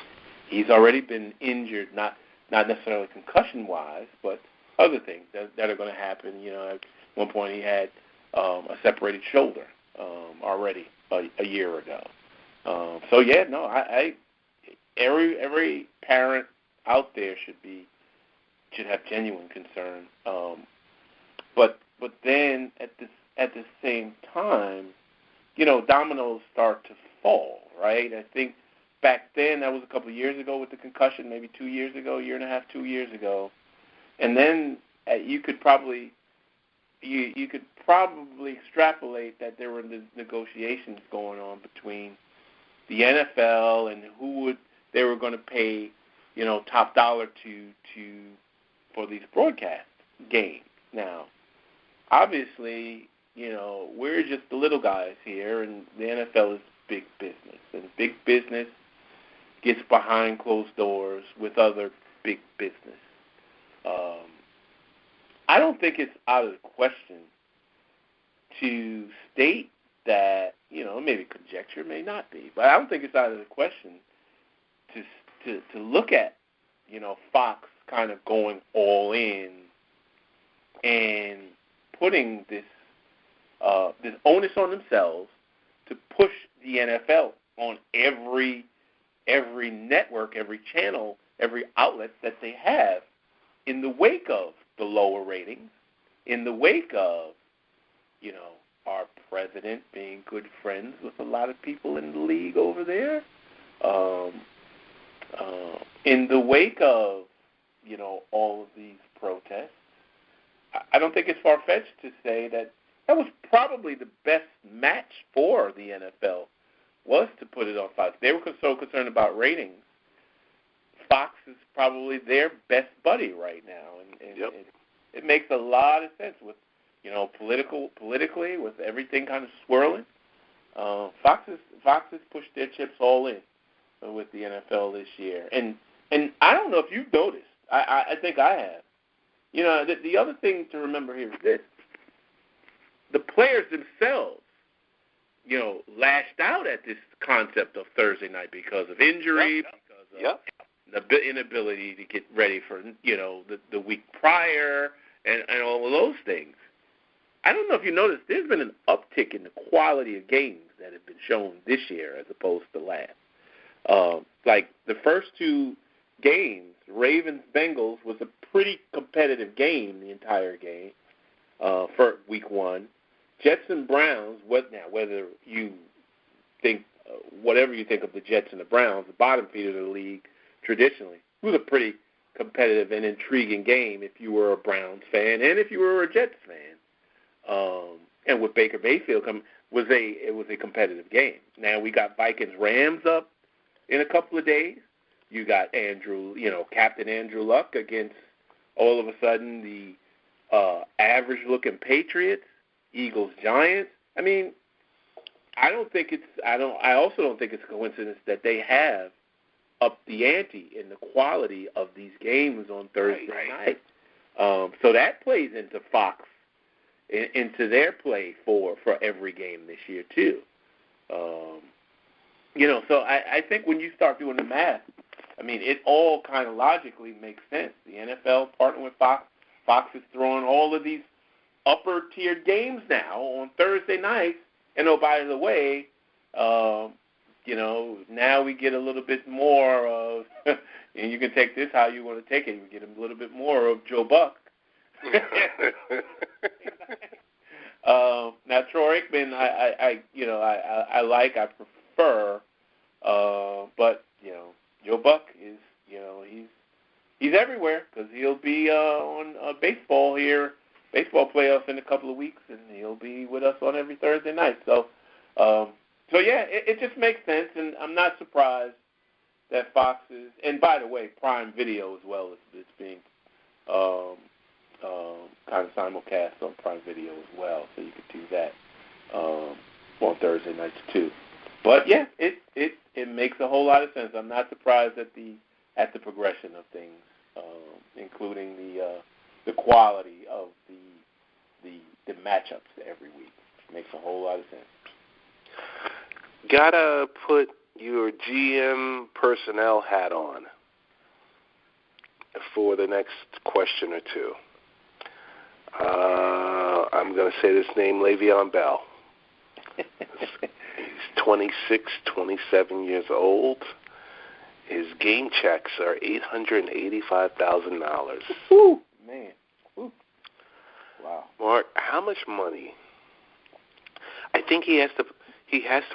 he's already been injured, not necessarily concussion-wise, but other things that are going to happen. At one point he had a separated shoulder already a year ago. Every parent out there should have genuine concern. But then at the same time, dominoes start to fall, right? I think back then, that was a couple of years ago with the concussion, maybe 2 years ago, year and a half, 2 years ago, and then you could probably extrapolate that there were negotiations going on between the NFL and they were going to pay, top dollar for these broadcast games. Now, obviously, we're just the little guys here, and the NFL is big business, and big business gets behind closed doors with other big business. I don't think it's out of the question to state that, maybe conjecture, may not be, but I don't think it's out of the question to look at, Fox kind of going all in and putting this onus on themselves to push the NFL on every network, every channel, every outlet that they have in the wake of the lower ratings, in the wake of, our president being good friends with a lot of people in the league over there, in the wake of, all of these protests. I don't think it's far-fetched to say that was probably the best match for the NFL, was to put it on Fox. They were so concerned about ratings. Fox is probably their best buddy right now, and it makes a lot of sense with, politically, with everything kind of swirling. Fox has pushed their chips all in with the NFL this year, and I don't know if you've noticed. I think I have. The other thing to remember here is this: the players themselves, lashed out at this concept of Thursday night because of injury, because of the inability to get ready for, the week prior and all of those things. I don't know if you noticed, there's been an uptick in the quality of games that have been shown this year as opposed to last. Like the first two games, Ravens-Bengals was a pretty competitive game, the entire game, for week one. Jets and Browns, whether you think, whatever you think of the Jets and the Browns, the bottom feeder of the league traditionally, it was a pretty competitive and intriguing game if you were a Browns fan and if you were a Jets fan. And with Baker Mayfield it was a competitive game. Now we got Vikings-Rams up in a couple of days. You got Captain Andrew Luck against all of a sudden the average-looking Patriots, Eagles-Giants. I mean, I also don't think it's a coincidence that they have up the ante in the quality of these games on Thursday night. So that plays into Fox, into their play for every game this year too. So I think when you start doing the math, I mean, it all kind of logically makes sense. The NFL partnering with Fox. Fox is throwing all of these upper-tiered games now on Thursday nights. And, oh, by the way, now we get a little bit more of, and you can take this how you want to take it, you get a little bit more of Joe Buck. Now, Troy Aikman, I prefer, but, Joe Buck is, he's everywhere because he'll be on baseball playoffs in a couple of weeks, and he'll be with us on every Thursday night. So it just makes sense, and I'm not surprised that Fox is, and by the way, Prime Video as well is being kind of simulcast on Prime Video as well, so you could do that on Thursday nights too. But yeah, it makes a whole lot of sense. I'm not surprised at the progression of things, including the quality of the matchups every week. Makes a whole lot of sense. Gotta put your GM personnel hat on for the next question or two. I'm going to say this name, Leveon Bell. He's 26, 27 years old. His game checks are $885,000. Ooh, man. Ooh. Wow. Mark, how much money? I think he has to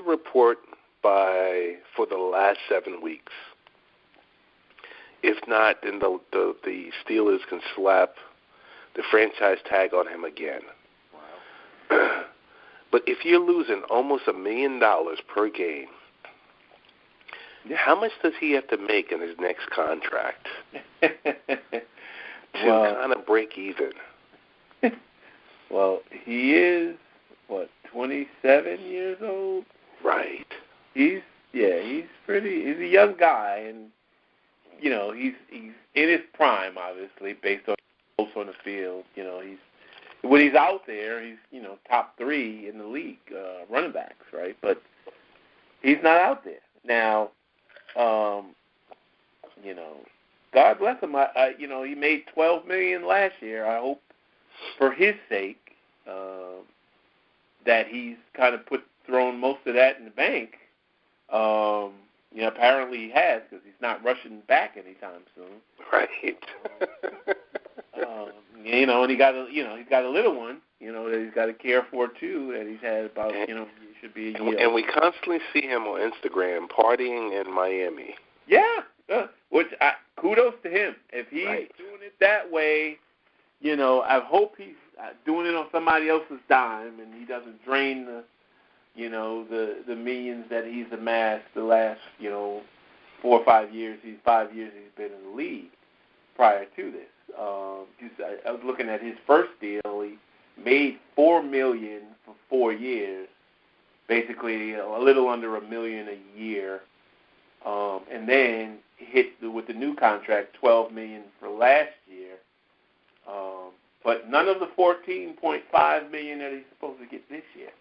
report for the last 7 weeks. If not, then the Steelers can slap the franchise tag on him again. Wow. But if you're losing almost $1 million per game, how much does he have to make in his next contract to kind of break even? Well, he is, 27 years old? Right. He's a young guy, and, he's in his prime, obviously, based on on the field. When he's out there, he's, top 3 in the league, running backs, right? But he's not out there. Now, God bless him. He made $12 million last year. I hope for his sake that he's kind of thrown most of that in the bank. Apparently he has, because he's not rushing back anytime soon. Right. And he got he's got a little one, that he's got to care for too, that he's had about, he should be a year. And we constantly see him on Instagram partying in Miami. Yeah, kudos to him. If he's doing it that way, I hope he's doing it on somebody else's dime, and he doesn't drain the millions that he's amassed the last 4 or 5 years. 5 years he's been in the league prior to this. I was looking at his first deal. He made $4 million for 4 years, basically a little under $1 million a year, and then hit with the new contract $12 million for last year, but none of the $14.5 million that he's supposed to get this year.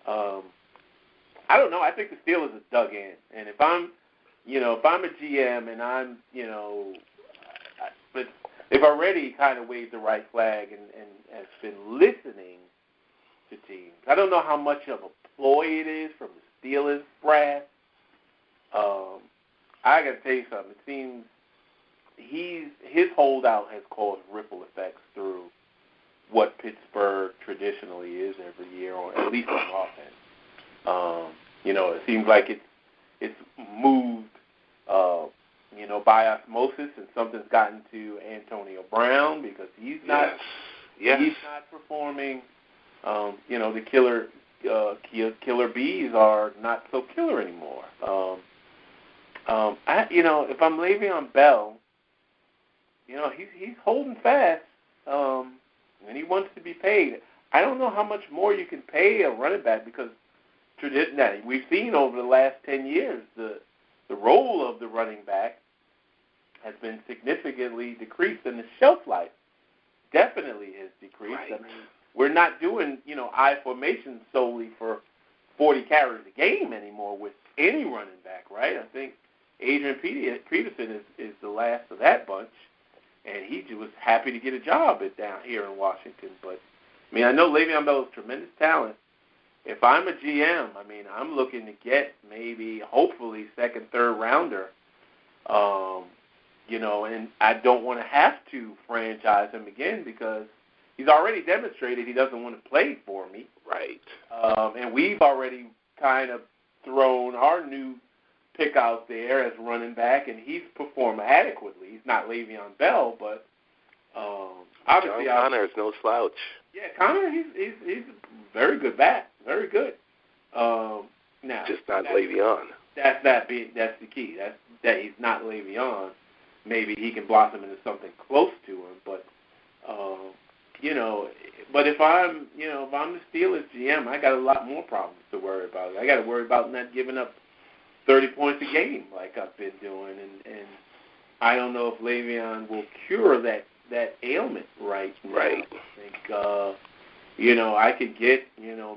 I don't know. I think the Steelers are dug in, and if I'm if I'm a GM and I'm, but they've already kind of waved the right flag and has been listening to teams. I don't know how much of a ploy it is from the Steelers brass. I got to tell you something. It seems his holdout has caused ripple effects through what Pittsburgh traditionally is every year, or at least on offense. It seems like it's moved, by osmosis, and something's gotten to Antonio Brown because he's not performing. The killer bees are not so killer anymore. If I'm Leveon Bell, he's holding fast, and he wants to be paid. I don't know how much more you can pay a running back because we've seen over the last 10 years the role of the running back has been significantly decreased, and the shelf life definitely has decreased. Right. I mean, we're not doing, I formation solely for 40 carries a game anymore with any running back, right? I think Adrian Peterson is the last of that bunch, and he was happy to get a job down here in Washington. But, I know Le'Veon Bell is tremendous talent. If I'm a GM, I'm looking to get maybe, hopefully, second, third rounder, and I don't want to have to franchise him again because he's already demonstrated he doesn't want to play for me. Right. And we've already kind of thrown our new pick out there as running back, and he's performed adequately. He's not Le'Veon Bell, but obviously John Connor is no slouch. Yeah, Connor, he's a very good back, very good. Now, just not Le'Veon. That's the key. That he's not Le'Veon. Maybe he can blossom into something close to him, but But if I'm the Steelers GM, I got a lot more problems to worry about. I got to worry about not giving up 30 points a game like I've been doing, and I don't know if Le'Veon will cure that ailment right now. Right. I think I could get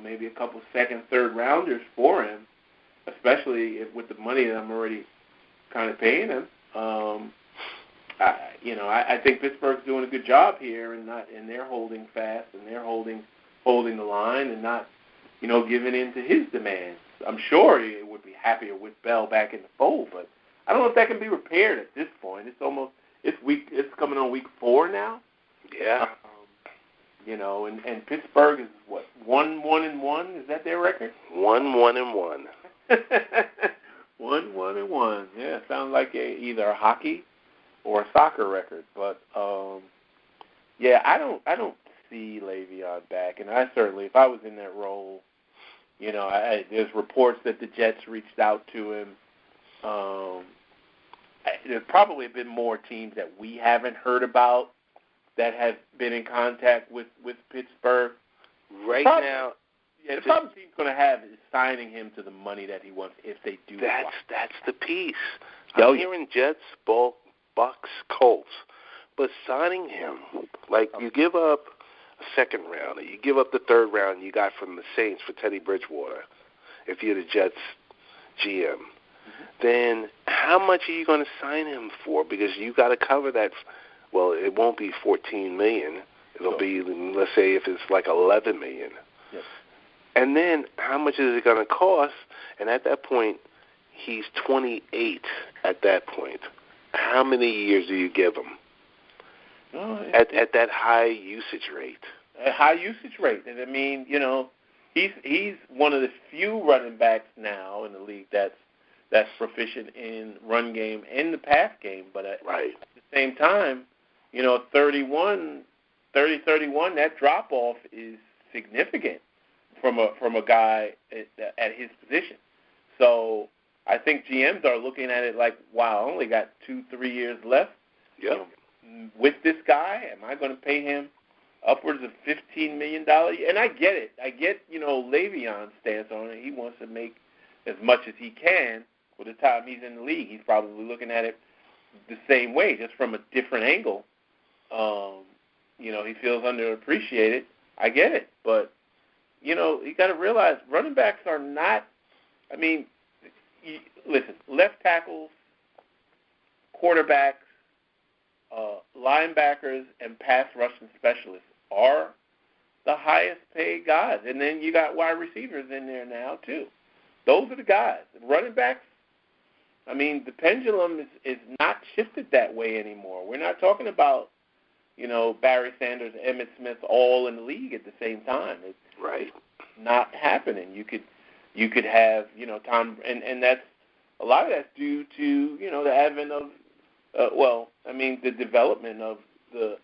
maybe a couple second, third rounders for him, especially with the money that I'm already kind of paying him. I think Pittsburgh's doing a good job here, and they're holding fast, and they're holding the line, and not giving in to his demands. I'm sure he would be happier with Bell back in the fold, but I don't know if that can be repaired at this point. It's coming on week 4 now. Yeah. And Pittsburgh is what 1-1-1. Is that their record? 1-1-1. 1-1-1. Yeah, sounds like either a hockey or a soccer record. But I don't see Le'Veon back, and I certainly, if I was in that role, there's reports that the Jets reached out to him. There's probably been more teams that we haven't heard about that have been in contact with Pittsburgh. Right now, the problem team's going to have is signing him to the money that he wants if they do. That's the piece. I'm hearing Jets, Bucs, Colts, but signing him, you give up a second round, or you give up the third round you got from the Saints for Teddy Bridgewater, if you're the Jets GM, then how much are you going to sign him for? Because you got to cover that. Well, it won't be $14 million. It'll be, let's say, if it's like $11 million. Yes. And then how much is it going to cost? And at that point, he's 28. At that point, how many years do you give him? At that high usage rate. A high usage rate, and he's one of the few running backs now in the league that's proficient in run game and the pass game. But at the same time, 30-31, that drop off is significant from a guy at his position. So I think GMs are looking at it like, wow, I only got 2-3 years left. Yep. With this guy, am I going to pay him upwards of $15 million? And I get it. I get, Le'Veon's stance on it. He wants to make as much as he can for the time he's in the league. He's probably looking at it the same way, just from a different angle. He feels underappreciated. I get it. But, you got to realize running backs are not, listen, left tackles quarterbacks, linebackers, and pass rushing specialists are the highest paid guys. And then you got wide receivers in there now, too. Those are the guys. Running backs, I mean, the pendulum is not shifted that way anymore. We're not talking about, Barry Sanders, Emmitt Smith all in the league at the same time. It's right. not happening. You could have, Tom, and that's a lot of that's due to, the advent of, the development of the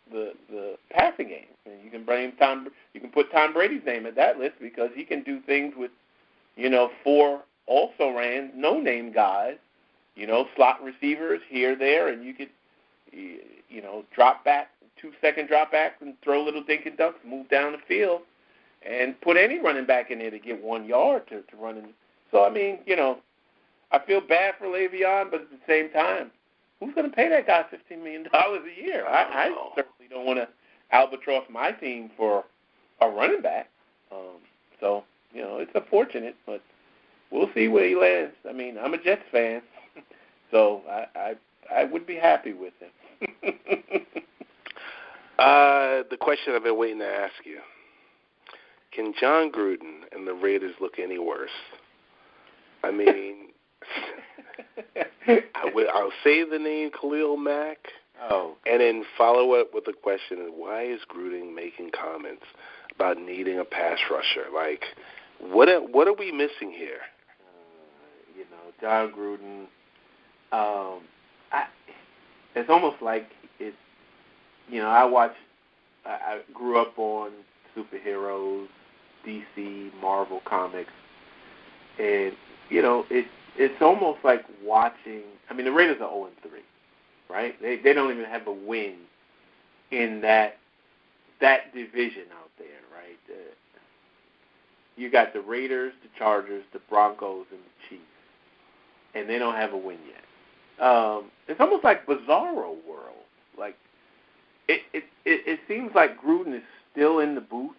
passing game. And you can put Tom Brady's name at that list because he can do things with, 4 also-ran, no-name guys, slot receivers here, there, and you could, drop back, 2-second drop back and throw little dink and dunks, move down the field, and put any running back in there to get 1 yard to run in. So, I mean, I feel bad for Leveon, but at the same time, who's going to pay that guy $15 million a year? I certainly don't want to albatross my team for a running back. It's unfortunate, but we'll see where he lands. I mean, I'm a Jets fan, so I would be happy with him. The question I've been waiting to ask you. Can Jon Gruden and the Raiders look any worse? I mean, I'll say the name Khalil Mack, and then follow up with the question, why is Gruden making comments about needing a pass rusher? Like, what are we missing here? Jon Gruden, it's almost like it's, I grew up on superheroes, DC, Marvel comics, and, it's almost like watching, the Raiders are 0-3, right? They don't even have a win in that division out there, right? You got the Raiders, the Chargers, the Broncos, and the Chiefs, and they don't have a win yet. It's almost like Bizarro world. Like, it seems like Gruden is still in the booth,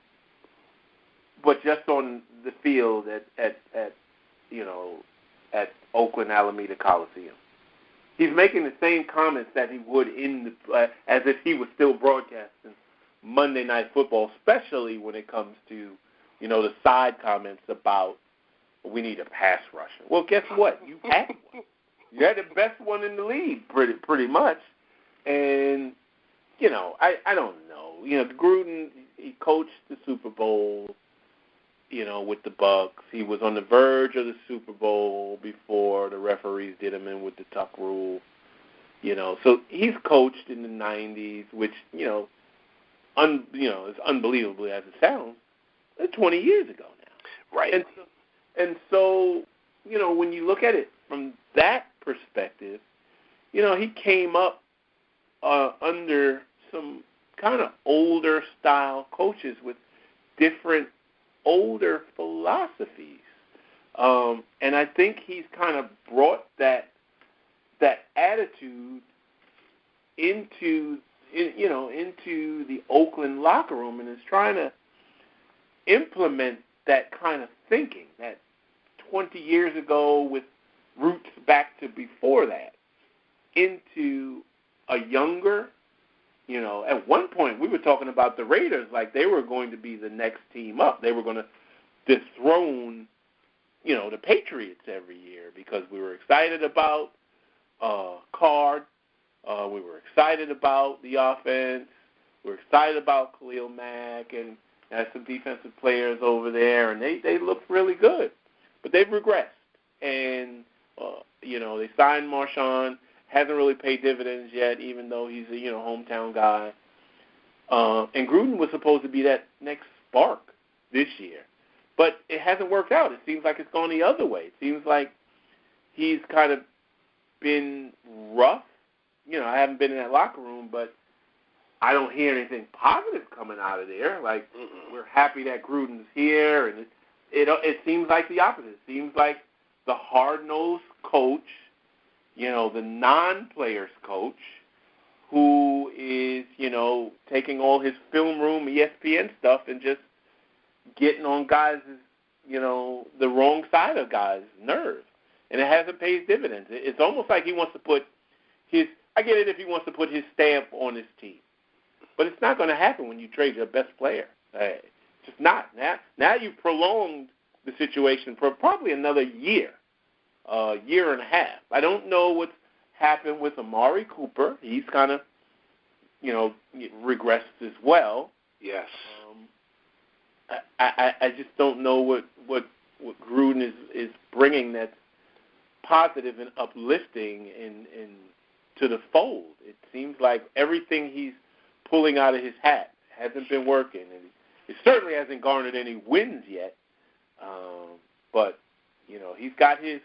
but just on the field at Oakland Alameda Coliseum. He's making the same comments that he would as if he was still broadcasting Monday Night Football, especially when it comes to, the side comments about we need a pass rusher. Well, guess what? You had one. You had the best one in the league, pretty much. And, I don't know. Gruden, he coached the Super Bowl, with the Bucs. He was on the verge of the Super Bowl before the referees did him in with the tuck rule. So he's coached in the 90s, which, as unbelievably as it sounds, 20 years ago now. Right. And so, when you look at it from that perspective, he came up under some kind of older style coaches with different older philosophies. And I think he's kind of brought that attitude into the Oakland locker room and is trying to implement that kind of thinking that 20 years ago with roots back to before that into a younger, at one point we were talking about the Raiders like they were going to be the next team up. They were going to dethrone, the Patriots every year because we were excited about Card. We were excited about the offense. We were excited about Khalil Mack and had some defensive players over there, and they looked really good. But they've regressed. And, they signed Marshawn. Hasn't really paid dividends yet, even though he's a, hometown guy. And Gruden was supposed to be that next spark this year. But it hasn't worked out. It seems like it's gone the other way. It seems like he's kind of been rough. I haven't been in that locker room, but I don't hear anything positive coming out of there. Like, we're happy that Gruden's here, and it seems like the opposite. It seems like the hard-nosed coach, the non-players coach, who is, taking all his film room, ESPN stuff, and just getting on guys' the wrong side of guys' nerves. And it hasn't paid dividends. It's almost like he wants to put his I get it if he wants to put his stamp on his team. But it's not going to happen when you trade your best player. It's just not. Now you've prolonged the situation for probably another year, year and a half. I don't know what's happened with Amari Cooper. He's kind of, regressed as well. Yes. I just don't know what Gruden is bringing that's positive and uplifting in to the fold. It seems like everything he's pulling out of his hat hasn't been working, and it certainly hasn't garnered any wins yet. But he's got his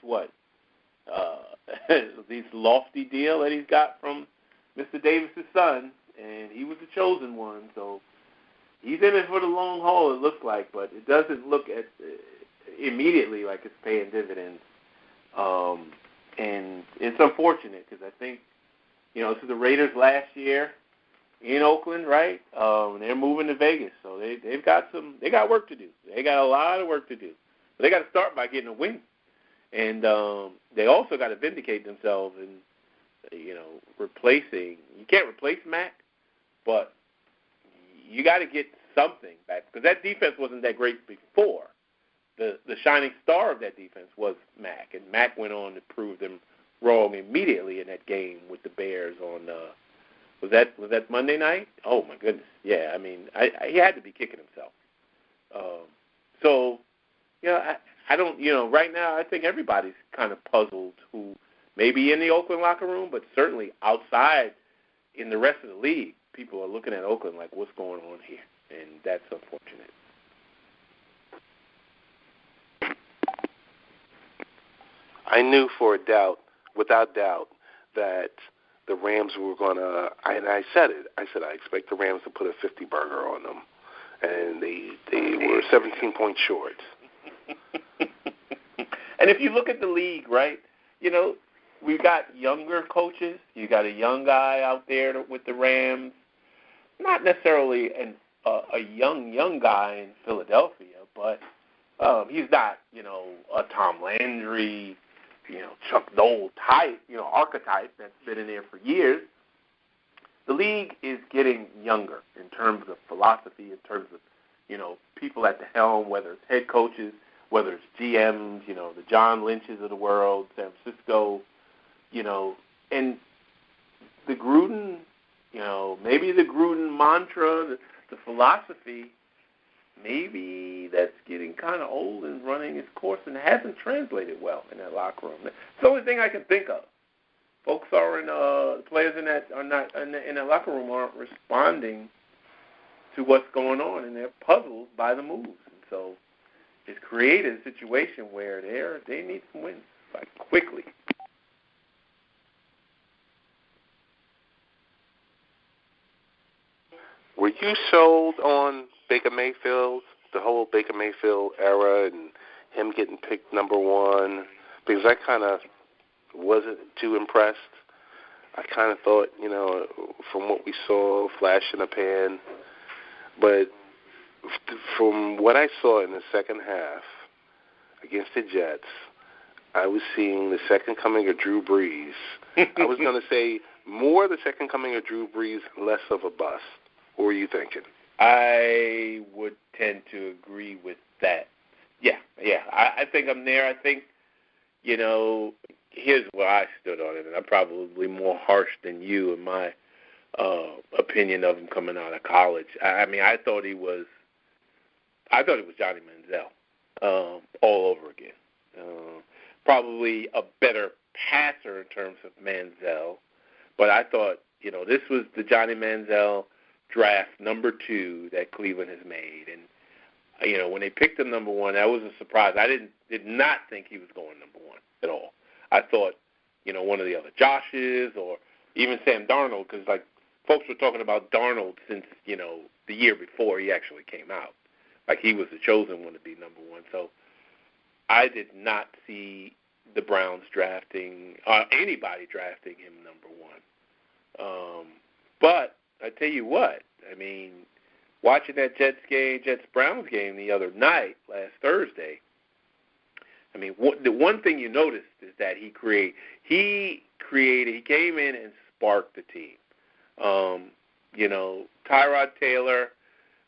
this lofty deal that he's got from Mr. Davis's son, and he was the chosen one. So he's in it for the long haul, it looks like, but it doesn't look at immediately like it's paying dividends. And it's unfortunate because I think, this is the Raiders last year in Oakland, right? They're moving to Vegas, so they got work to do. They got a lot of work to do. But they got to start by getting a win, and they also got to vindicate themselves and replacing. You can't replace Mac, but you got to get something back because that defense wasn't that great before. The shining star of that defense was Mac, and Mac went on to prove them wrong immediately in that game with the Bears on. Was that Monday night? Oh my goodness, yeah. I mean, he had to be kicking himself. I don't. Right now, I think everybody's kind of puzzled who may be in the Oakland locker room, but certainly outside in the rest of the league, people are looking at Oakland like, what's going on here? And that's unfortunate. I knew without doubt, that the Rams were going to, and I said it, I expect the Rams to put a 50 burger on them. And they were 17 points short. And if you look at the league, right, we've got younger coaches. You got a young guy out there with the Rams. Not necessarily a young guy in Philadelphia, but he's not, a Tom Landry, Chuck Noll type, archetype that's been in there for years. The league is getting younger in terms of philosophy, in terms of, people at the helm, whether it's head coaches, whether it's GMs, the John Lynches of the world, San Francisco, and the Gruden, maybe the Gruden mantra, the philosophy, maybe that's getting kind of old and running its course and hasn't translated well in that locker room. It's the only thing I can think of. Folks players in that are not in that locker room aren't responding to what's going on, and they're puzzled by the moves. And so it's created a situation where they need some wins, quickly. Were you sold on Baker Mayfield, the whole Baker Mayfield era, and him getting picked number one? Because I kind of wasn't too impressed. I kind of thought, from what we saw, flash in the pan. But from what I saw in the second half against the Jets, I was seeing the second coming of Drew Brees. I was going to say more the second coming of Drew Brees, less of a bust. What were you thinking? I would tend to agree with that. Yeah. I think I'm there. I think, here's where I stood on it, and I'm probably more harsh than you in my opinion of him coming out of college. I thought he was Johnny Manziel all over again. Probably a better passer in terms of Manziel, but I thought, this was the Johnny Manziel draft number 2 that Cleveland has made, and when they picked him number 1, that was a surprise. I did not think he was going number 1 at all. I thought, one of the other Joshes or even Sam Darnold, because folks were talking about Darnold since the year before he actually came out, he was the chosen one to be number 1. So I did not see the Browns drafting anybody drafting him number 1. But I tell you what, watching that Jets-Browns game the other night, last Thursday, the one thing you noticed is that he came in and spark the team. Tyrod Taylor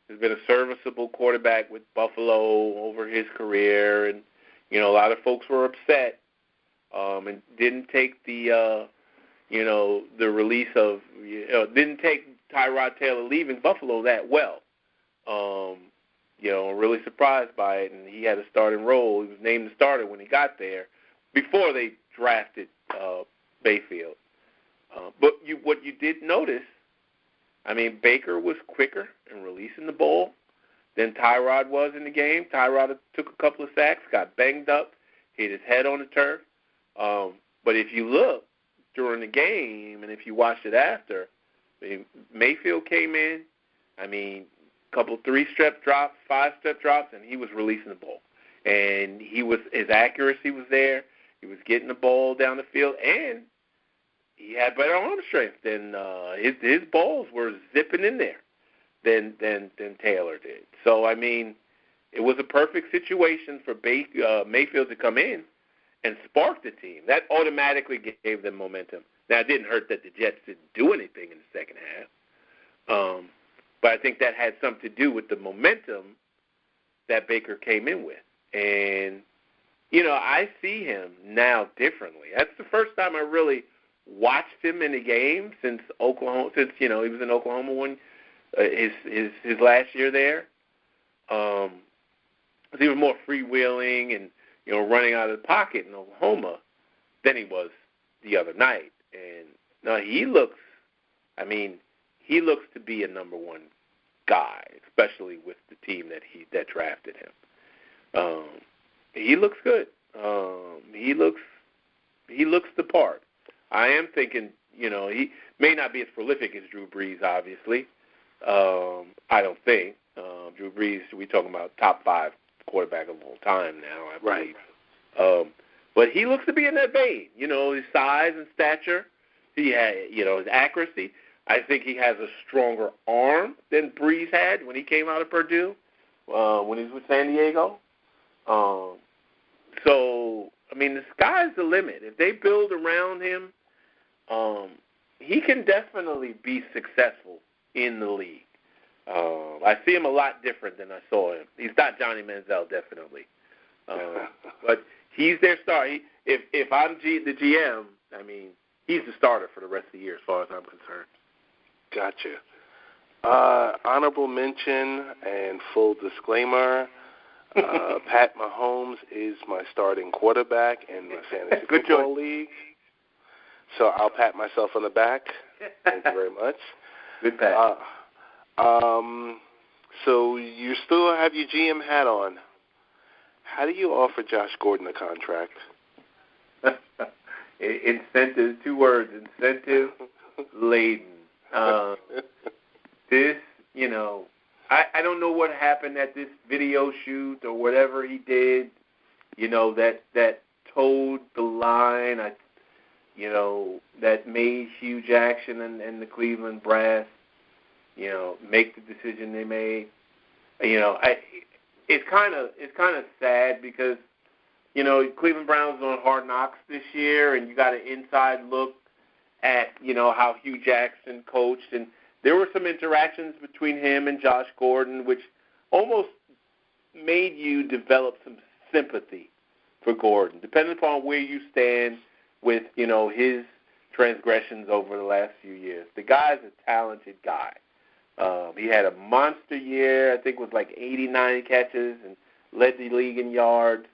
has been a serviceable quarterback with Buffalo over his career, and a lot of folks were upset and didn't take the release of didn't take Tyrod Taylor leaving Buffalo that well. Really surprised by it, and he had a starting role. He was named the starter when he got there before they drafted Mayfield. But what you did notice, Baker was quicker in releasing the ball than Tyrod was in the game. Tyrod took a couple of sacks, got banged up, hit his head on the turf. But if you look during the game and if you watched it after, Mayfield came in, couple 3-step drops, 5-step drops, and he was releasing the ball. And his accuracy was there. He was getting the ball down the field, and he had better arm strength than his balls were zipping in there than Taylor did. So it was a perfect situation for Mayfield to come in and spark the team. That automatically gave them momentum. Now it didn't hurt that the Jets didn't do anything in the second half, but I think that had something to do with the momentum that Baker came in with. And I see him now differently. That's the first time I really watched him in a game since Oklahoma. Since he was in Oklahoma his last year there. He was more freewheeling and running out of the pocket in Oklahoma than he was the other night. And now he looks to be a number one guy, especially with the team that drafted him. He looks good. He looks the part. I am thinking, he may not be as prolific as Drew Brees, obviously. I don't think. Drew Brees, we're talking about top 5 quarterback of all time now, I believe. Right. But he looks to be in that vein. His size and stature. He had, his accuracy. I think he has a stronger arm than Brees had when he came out of Purdue, when he was with San Diego. So, the sky's the limit. If they build around him, he can definitely be successful in the league. I see him a lot different than I saw him. He's not Johnny Manziel, definitely. But he's their star. If I'm the GM, he's the starter for the rest of the year as far as I'm concerned. Gotcha. Honorable mention and full disclaimer, Pat Mahomes is my starting quarterback in my fantasy football league. So I'll pat myself on the back. Thank you very much. Good pat. So you still have your GM hat on. How do you offer Josh Gordon a contract? Incentive, 2 words, incentive laden. This, I don't know what happened at this video shoot or whatever he did, that toed the line, that made Hugh Jackson and the Cleveland brass, make the decision they made. It's kind of sad because, Cleveland Browns on Hard Knocks this year, and you got an inside look at, how Hugh Jackson coached, and there were some interactions between him and Josh Gordon, which almost made you develop some sympathy for Gordon, depending upon where you stand with, his transgressions over the last few years. The guy's a talented guy. He had a monster year. I think it was like 89 catches and led the league in yards.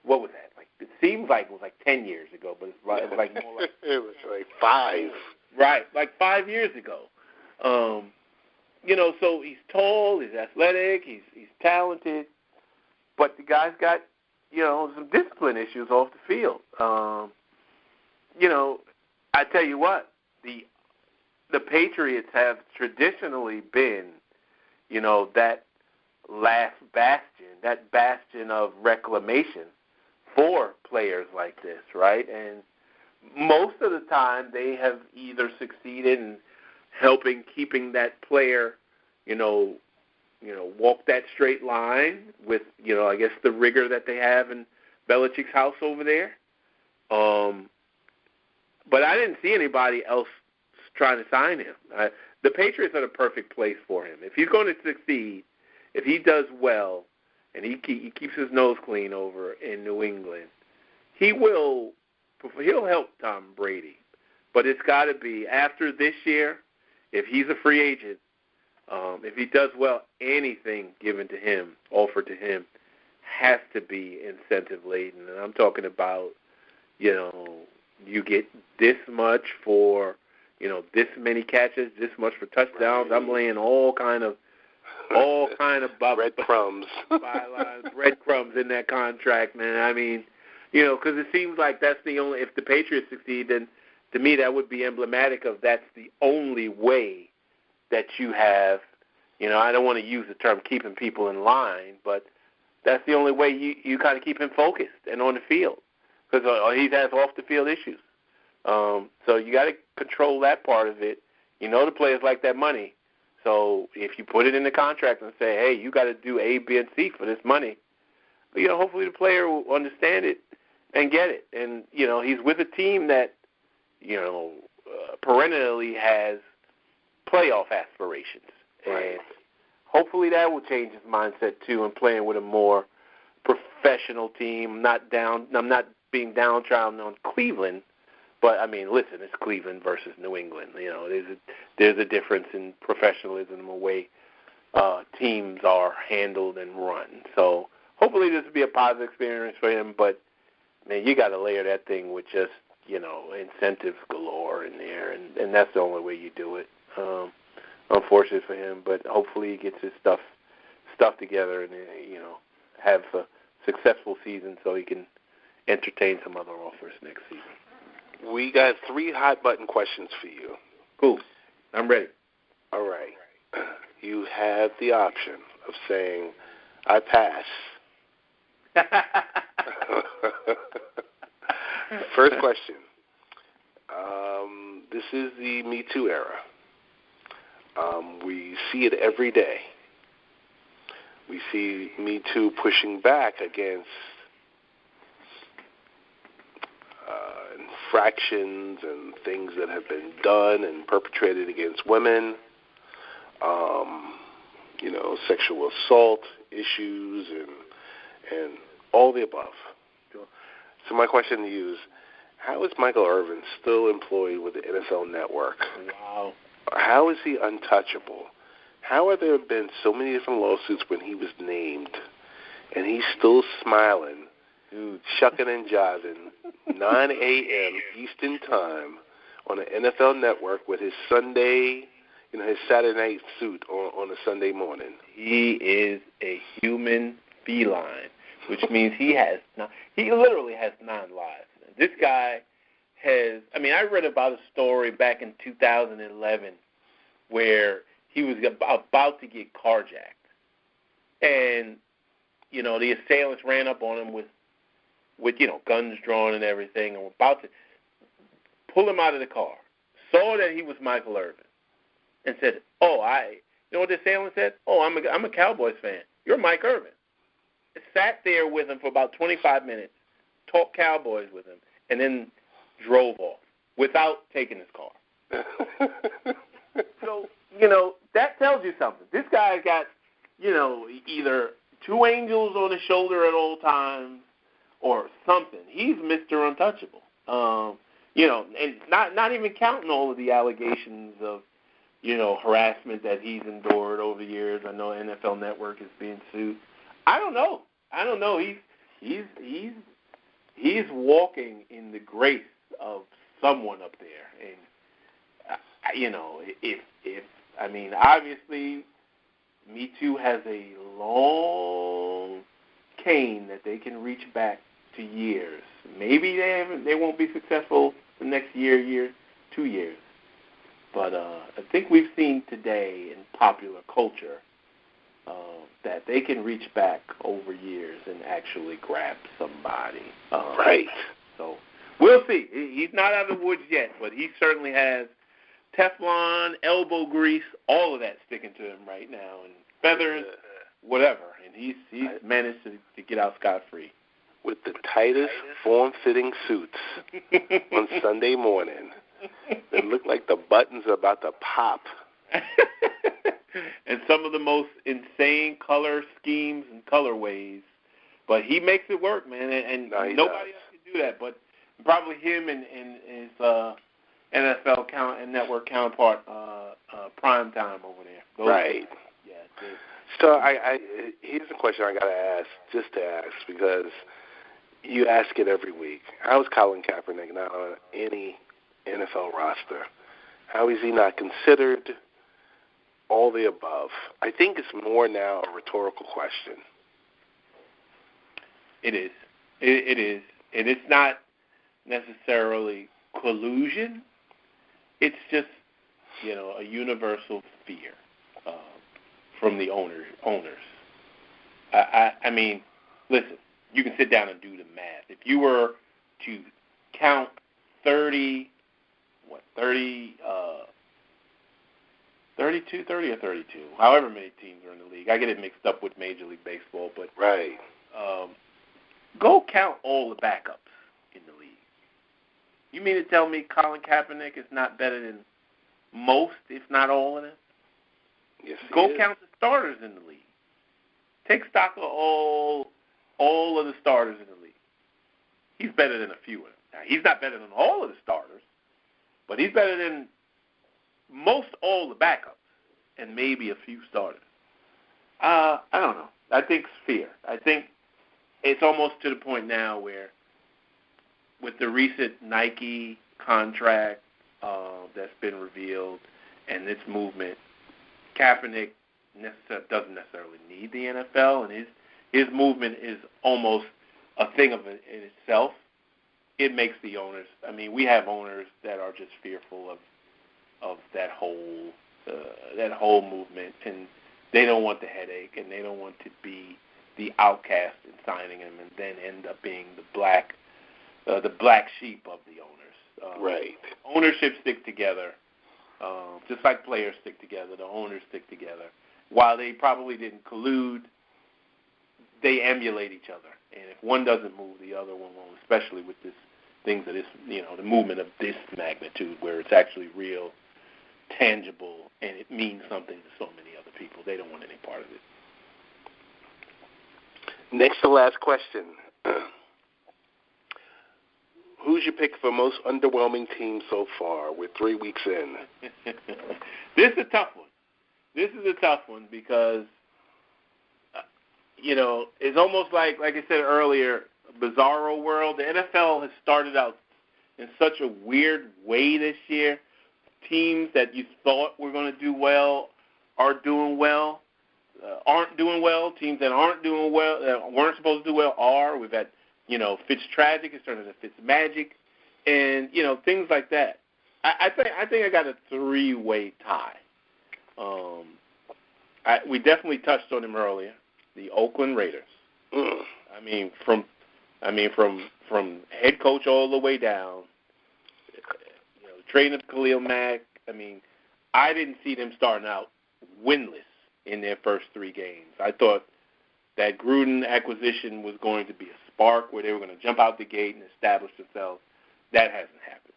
What was that? It seems like it was 10 years ago, but it was more like it was like 5. Right, 5 years ago. So he's tall, he's athletic, he's talented, but the guy's got, some discipline issues off the field. I tell you what, the Patriots have traditionally been, that last bastion of reclamation for players like this, right? And most of the time they have either succeeded in helping keeping that player, walk that straight line with, I guess the rigor that they have in Belichick's house over there. But I didn't see anybody else trying to sign him. The Patriots are the perfect place for him. If he's going to succeed, if he does well, and he keeps his nose clean over in New England, he'll help Tom Brady. But it's got to be after this year. If he's a free agent, if he does well, anything given to him, offered to him, has to be incentive laden. And I'm talking about, you get this much for, this many catches, this much for touchdowns. I'm laying all kind of breadcrumbs, breadcrumbs in that contract, man. I mean, because it seems like that's the only. If the Patriots succeed, then to me that would be emblematic of that's the only way that you have. I don't want to use the term keeping people in line, but that's the only way you kind of keep him focused and on the field, because he has off the field issues. So you got to control that part of it. The players like that money. So if you put it in the contract and say, hey, you got to do A, B, and C for this money, hopefully the player will understand it and get it. And, he's with a team that, perennially has playoff aspirations. Right. And hopefully that will change his mindset, too, and playing with a more professional team. I'm not being downtrodden on Cleveland. But, I mean, listen, it's Cleveland versus New England. There's a difference in professionalism and the way teams are handled and run. So hopefully this will be a positive experience for him. But, man, you got to layer that thing with just, incentives galore in there. And that's the only way you do it. Unfortunate for him, but hopefully he gets his stuff together and, have a successful season so he can entertain some other offers next season. We got 3 hot-button questions for you. Cool. I'm ready. All right. You have the option of saying, I pass. First question. This is the Me Too era. We see it every day. We see Me Too pushing back against infractions and things that have been done and perpetrated against women, sexual assault issues and all the above. So my question to you is, how is Michael Irvin still employed with the NFL Network? Wow. How is he untouchable? How have there been so many different lawsuits when he was named, and he's still smiling, shucking and jiving, 9 a.m. Eastern Time on the NFL Network with his Sunday, his Saturday night suit on a Sunday morning? He is a human feline, which means he literally has 9 lives. This guy I read about a story back in 2011 where he was about to get carjacked. And, the assailants ran up on him with guns drawn and everything, and were about to pull him out of the car. Saw that he was Michael Irvin and said, you know what the assailant said? I'm a Cowboys fan. You're Mike Irvin. Sat there with him for about 25 minutes, talked Cowboys with him, and then drove off without taking his car. So, that tells you something. This guy's got, either 2 angels on his shoulder at all times or something. He's Mr. Untouchable. And not even counting all of the allegations of, harassment that he's endured over the years. I know NFL Network is being sued. I don't know. He's walking in the grace of someone up there, and obviously, Me Too has a long cane that they can reach back to years. Maybe they won't be successful the next year, 2 years, but I think we've seen today in popular culture that they can reach back over years and actually grab somebody. Right. So we'll see. He's not out of the woods yet, but he certainly has Teflon, elbow grease, all of that sticking to him right now, and feathers, whatever. And he's managed to get out scot-free. With the tightest form-fitting suits on Sunday morning. It looked like the buttons are about to pop. And some of the most insane color schemes and colorways. But he makes it work, man, and nobody else can do that. But probably him and his NFL network counterpart, Prime Time over there. Right. Yeah. So here's the question I got to ask, just to ask, because you ask it every week. How is Colin Kaepernick not on any NFL roster? How is he not considered? All the above. I think it's more now a rhetorical question. It is. It is. And it's not necessarily collusion. It's just, a universal fear from the owners. I mean, listen, you can sit down and do the math. If you were to count 30 or 32, however many teams are in the league. I get it mixed up with Major League Baseball, but right. Go count all the backups in the league. You mean to tell me Colin Kaepernick is not better than most, if not all of them? Yes, Go count the starters in the league. Take stock of all of the starters in the league. He's better than a few of them. Now, he's not better than all of the starters, but he's better than most all the backups and maybe a few starters. I don't know. I think it's fear. I think it's almost to the point now where with the recent Nike contract that's been revealed and this movement, Kaepernick doesn't necessarily need the NFL, and his movement is almost a thing of it in itself. It makes the owners. I mean, we have owners that are just fearful of that whole movement, and they don't want the headache, and they don't want to be the outcast in signing him, and then end up being the black sheep of the owners. Right. Ownership stick together, just like players stick together. The owners stick together. While they probably didn't collude, they emulate each other, and if one doesn't move, the other one won't. Especially with things that is, the movement of this magnitude, where it's actually real, tangible, and it means something to so many other people. They don't want any part of it. Next to last question. Who's your pick for most underwhelming team so far? We're 3 weeks in. This is a tough one. This is a tough one because, it's almost like I said earlier, a bizarro world. The NFL has started out in such a weird way this year. Teams that you thought were going to do well are doing well, aren't doing well. Teams that aren't doing well, that weren't supposed to do well, are. We've had, Fitztragic is turning into Fitzmagic, and, things like that. I think I got a 3-way tie. We definitely touched on him earlier. The Oakland Raiders. I mean, from head coach all the way down. Trading of Khalil Mack. I mean, I didn't see them starting out winless in their first 3 games. I thought that Gruden acquisition was going to be a spark where they were going to jump out the gate and establish themselves. That hasn't happened.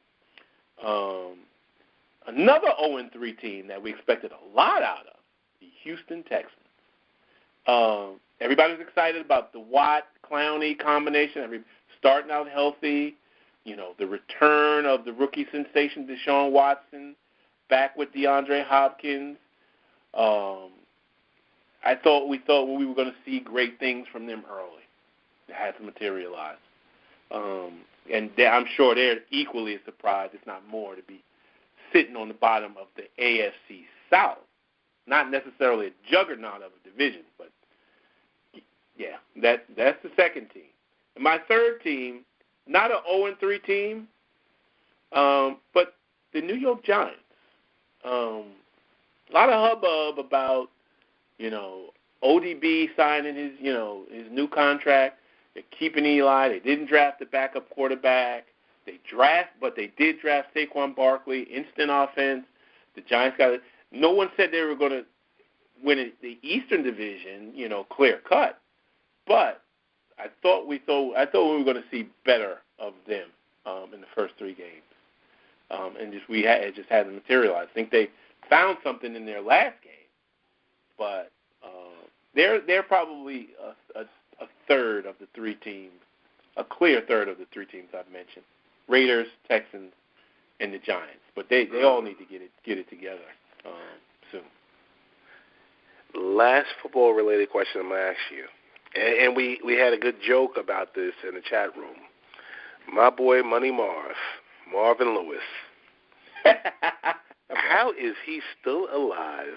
Another 0-3 team that we expected a lot out of, the Houston Texans. Everybody's excited about the Watt-Clowney combination. Starting out healthy. The return of the rookie sensation Deshaun Watson back with DeAndre Hopkins. We thought we were going to see great things from them early. It hasn't materialized. And I'm sure they're equally as surprised, if not more, to be sitting on the bottom of the AFC South. Not necessarily a juggernaut of a division, but, yeah, that's the second team. And my third team, not an 0-3 team, but the New York Giants. A lot of hubbub about, ODB signing his new contract. They're keeping Eli. They didn't draft the backup quarterback. They did draft Saquon Barkley, instant offense. The Giants got it. No one said they were going to win the Eastern Division, clear cut. But I thought we were going to see better of them in the first 3 games. and it just hasn't materialized. I think they found something in their last game, but they're probably a third of the three teams, a clear third of the three teams I've mentioned: Raiders, Texans, and the Giants. But they all need to get it together soon. Last football-related question I'm going to ask you, and we had a good joke about this in the chat room. My boy Money Marvin Lewis, how is he still alive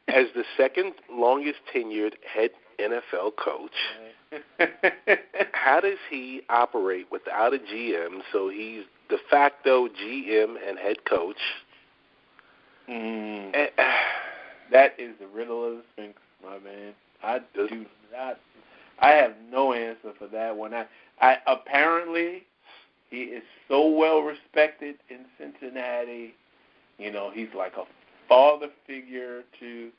as the second longest tenured head NFL coach? How does he operate without a GM? So he's de facto GM and head coach. That is the riddle of the Sphinx, my man. I have no answer for that one. I apparently he is so well respected in Cincinnati. He's like a father figure to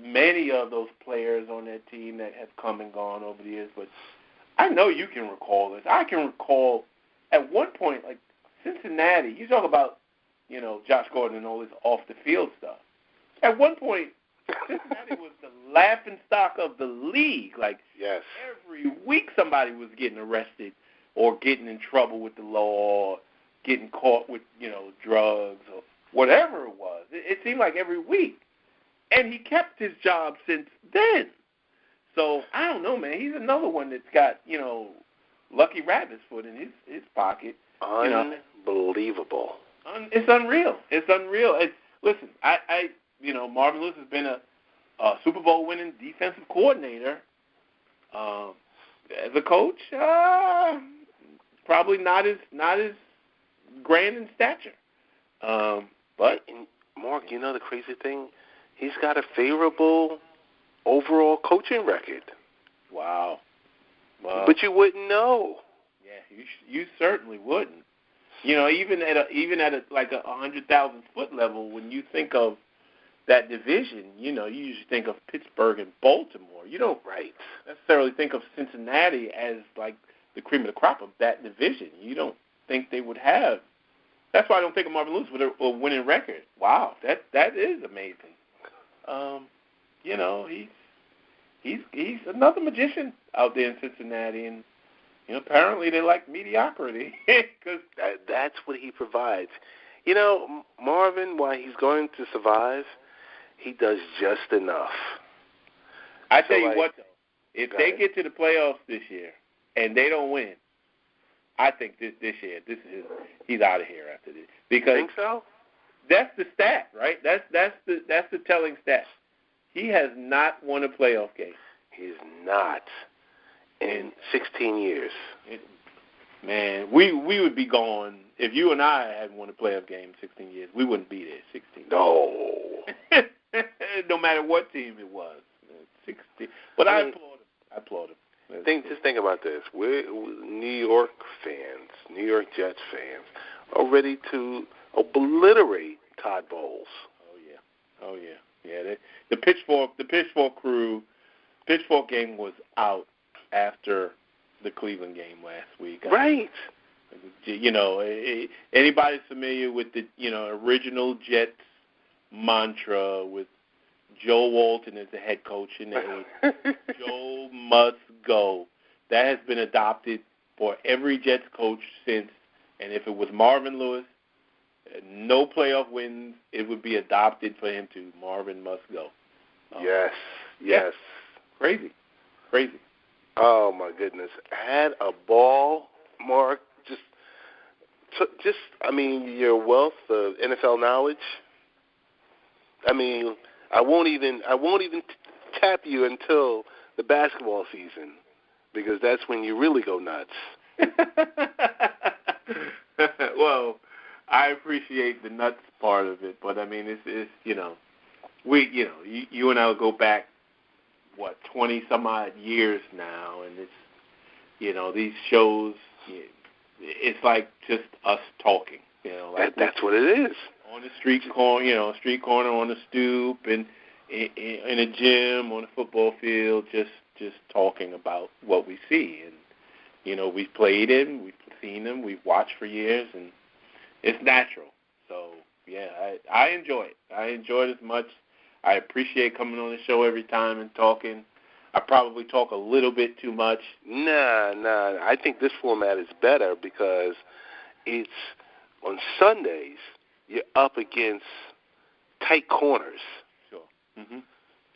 many of those players on that team that have come and gone over the years. But I know you can recall this. I can recall at one point, like Cincinnati, you talk about, Josh Gordon and all this off-the-field stuff. At one point, Cincinnati was the laughingstock of the league. Like, yes. Every week somebody was getting arrested or getting in trouble with the law or getting caught with, drugs or whatever it was. It seemed like every week. And he kept his job since then. So, I don't know, man. He's another one that's got, lucky rabbit's foot in his pocket. Unbelievable. It's unreal. Listen, Marvin Lewis has been a Super Bowl winning defensive coordinator. As a coach, probably not as grand in stature. But Mark, the crazy thing, he's got a favorable overall coaching record. Wow. But you wouldn't know. Yeah, you certainly wouldn't. Even at a 100,000 foot level, when you think of that division, you usually think of Pittsburgh and Baltimore. You don't necessarily think of Cincinnati as like the cream of the crop of that division. You don't think they would have. That's why I don't think of Marvin Lewis with a winning record. Wow, that is amazing. He's another magician out there in Cincinnati, and apparently they like mediocrity because that's what he provides. Marvin, while he's going to survive, he does just enough. I tell you what, though, if they get to the playoffs this year and they don't win, I think this year he's out of here after this. Because think so? That's the stat, right? That's the telling stat. He has not won a playoff game. He's not in 16 years. Man, we would be gone if you and I hadn't won a playoff game in 16 years. We wouldn't be there 16 years. No. No matter what team it was. 16. But I applaud him. Just think about this. We're New York fans, New York Jets fans, are ready to obliterate Todd Bowles. Oh yeah. Yeah, the Pitchfork crew, Pitchfork gang was out after the Cleveland game last week. Right. Anybody familiar with the original Jets mantra with Joe Walton as the head coach in the Joe must go. That has been adopted for every Jets coach since, and if it was Marvin Lewis, no playoff wins, it would be adopted for him to Marvin must go. Yes. Yeah. Crazy. Oh my goodness, had a ball, Mark. Your wealth of NFL knowledge. I won't even tap you until the basketball season, because that's when you really go nuts. Well, I appreciate the nuts part of it, but it's you and I will go back 20 some odd years now, and it's these shows. It's like just us talking. That's what it is. On the street corner, on the stoop, and in a gym, on a football field, just talking about what we see. And we've played in, we've seen them, we've watched for years, and it's natural. So, yeah, I enjoy it. I enjoy it as much. I appreciate coming on the show every time and talking. I probably talk a little bit too much. Nah. I think this format is better because it's on Sundays, you're up against tight corners. Sure. Mm-hmm.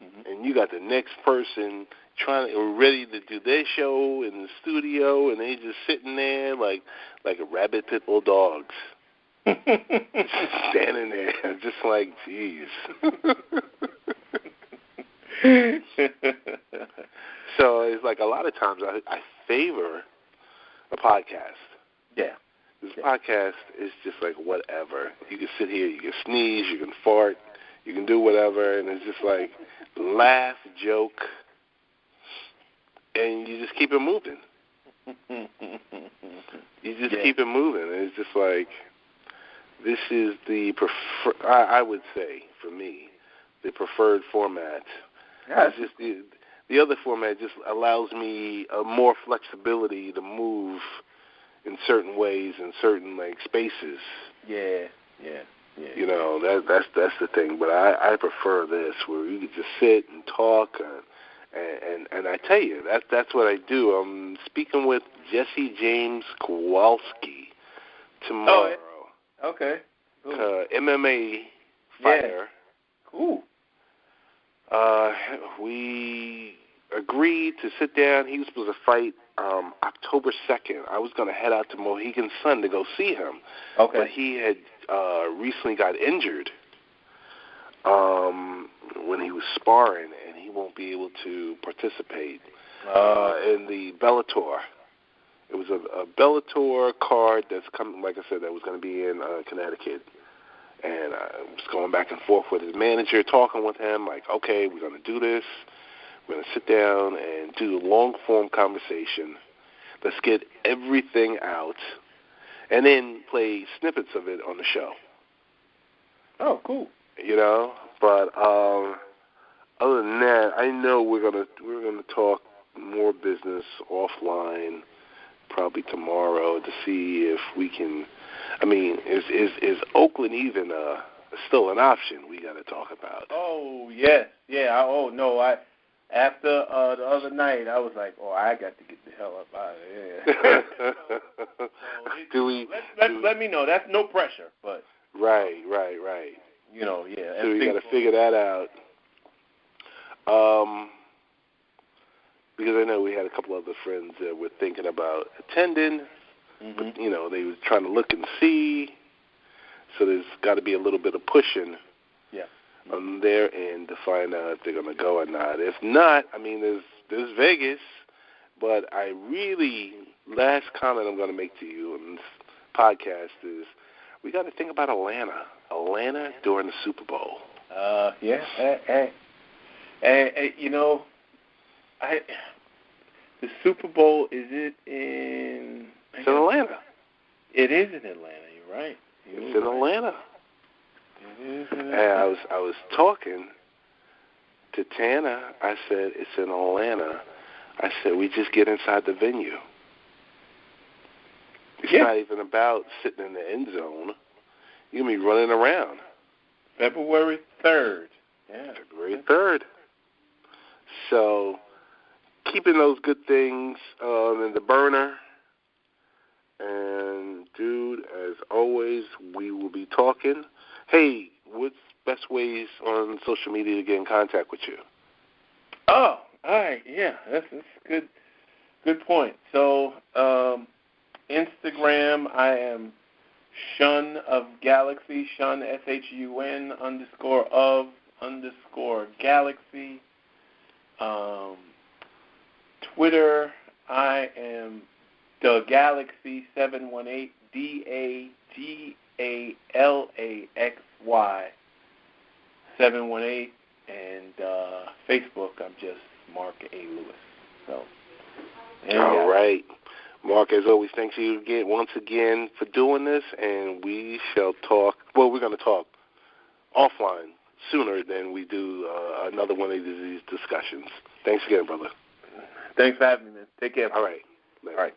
Mm-hmm. And you got the next person ready to do their show in the studio, and they just sitting there like a rabid pit bull dogs. Standing there, just like, geez. So it's like a lot of times I favor a podcast. Yeah. This podcast is just like whatever. You can sit here, you can sneeze, you can fart, you can do whatever, and it's just like laugh, joke, and you just keep it moving. You just keep it moving. And it's just like, this is the I would say, for me, the preferred format. Yeah. It's just the other format just allows me more flexibility to move in certain ways, in certain spaces. Yeah. You know, that's the thing. But I prefer this, where you could just sit and talk, and I tell you, that's what I do. I'm speaking with Jesse James Kowalski tomorrow. Oh, okay. Cool. MMA fighter. Yeah. Cool. We agreed to sit down. He was supposed to fight October 2nd. I was going to head out to Mohegan Sun to go see him. Okay. But he had recently got injured when he was sparring, and he won't be able to participate in the Bellator. It was a Bellator card that's coming, like I said, that was going to be in Connecticut. And I was going back and forth with his manager, talking with him, like, okay, we're going to do this. We're going to sit down and do a long-form conversation. Let's get everything out, and then play snippets of it on the show. Oh, cool. You know, but other than that, I know we're gonna talk more business offline, probably tomorrow, to see if we can. I mean, is Oakland even still an option? We got to talk about. Oh yes, yeah. After the other night, I was like, oh, I got to get the hell up out of here. Let me know. That's no pressure, but right. You know, yeah. So we got to figure that out. Because I know we had a couple other friends that were thinking about attending. Mm-hmm. But, you know, they were trying to look and see. So there's got to be a little bit of pushing on their end to find out if they're going to go or not. If not, I mean, there's Vegas. But I really, last comment I'm going to make to you on this podcast is we got to think about Atlanta. Atlanta during the Super Bowl. Yeah. Hey, you know, the Super Bowl, is it in... It's in Atlanta. It is in Atlanta. You're right. It's in Atlanta. It is in Atlanta. And I was talking to Tana. I said, it's in Atlanta. I said, we just get inside the venue. It's not even about sitting in the end zone. You're going to be running around. February 3rd. Yeah. February 3rd. So, keeping those good things in the burner. And, dude, as always, we will be talking. Hey, what's best ways on social media to get in contact with you? Oh, all right. Yeah, that's good. Good point. So, Instagram, I am Shun of Galaxy, Shun, SHUN _of _Galaxy. Twitter, I am The Galaxy 718, DAGALAXY 718, and Facebook, I'm just Marc A. Lewis. So, all right. Mark, as always, thanks to you once again for doing this, and we shall talk. Well, we're going to talk offline sooner than we do another one of these discussions. Thanks again, brother. Thanks for having me, man. Take care. All right. All right.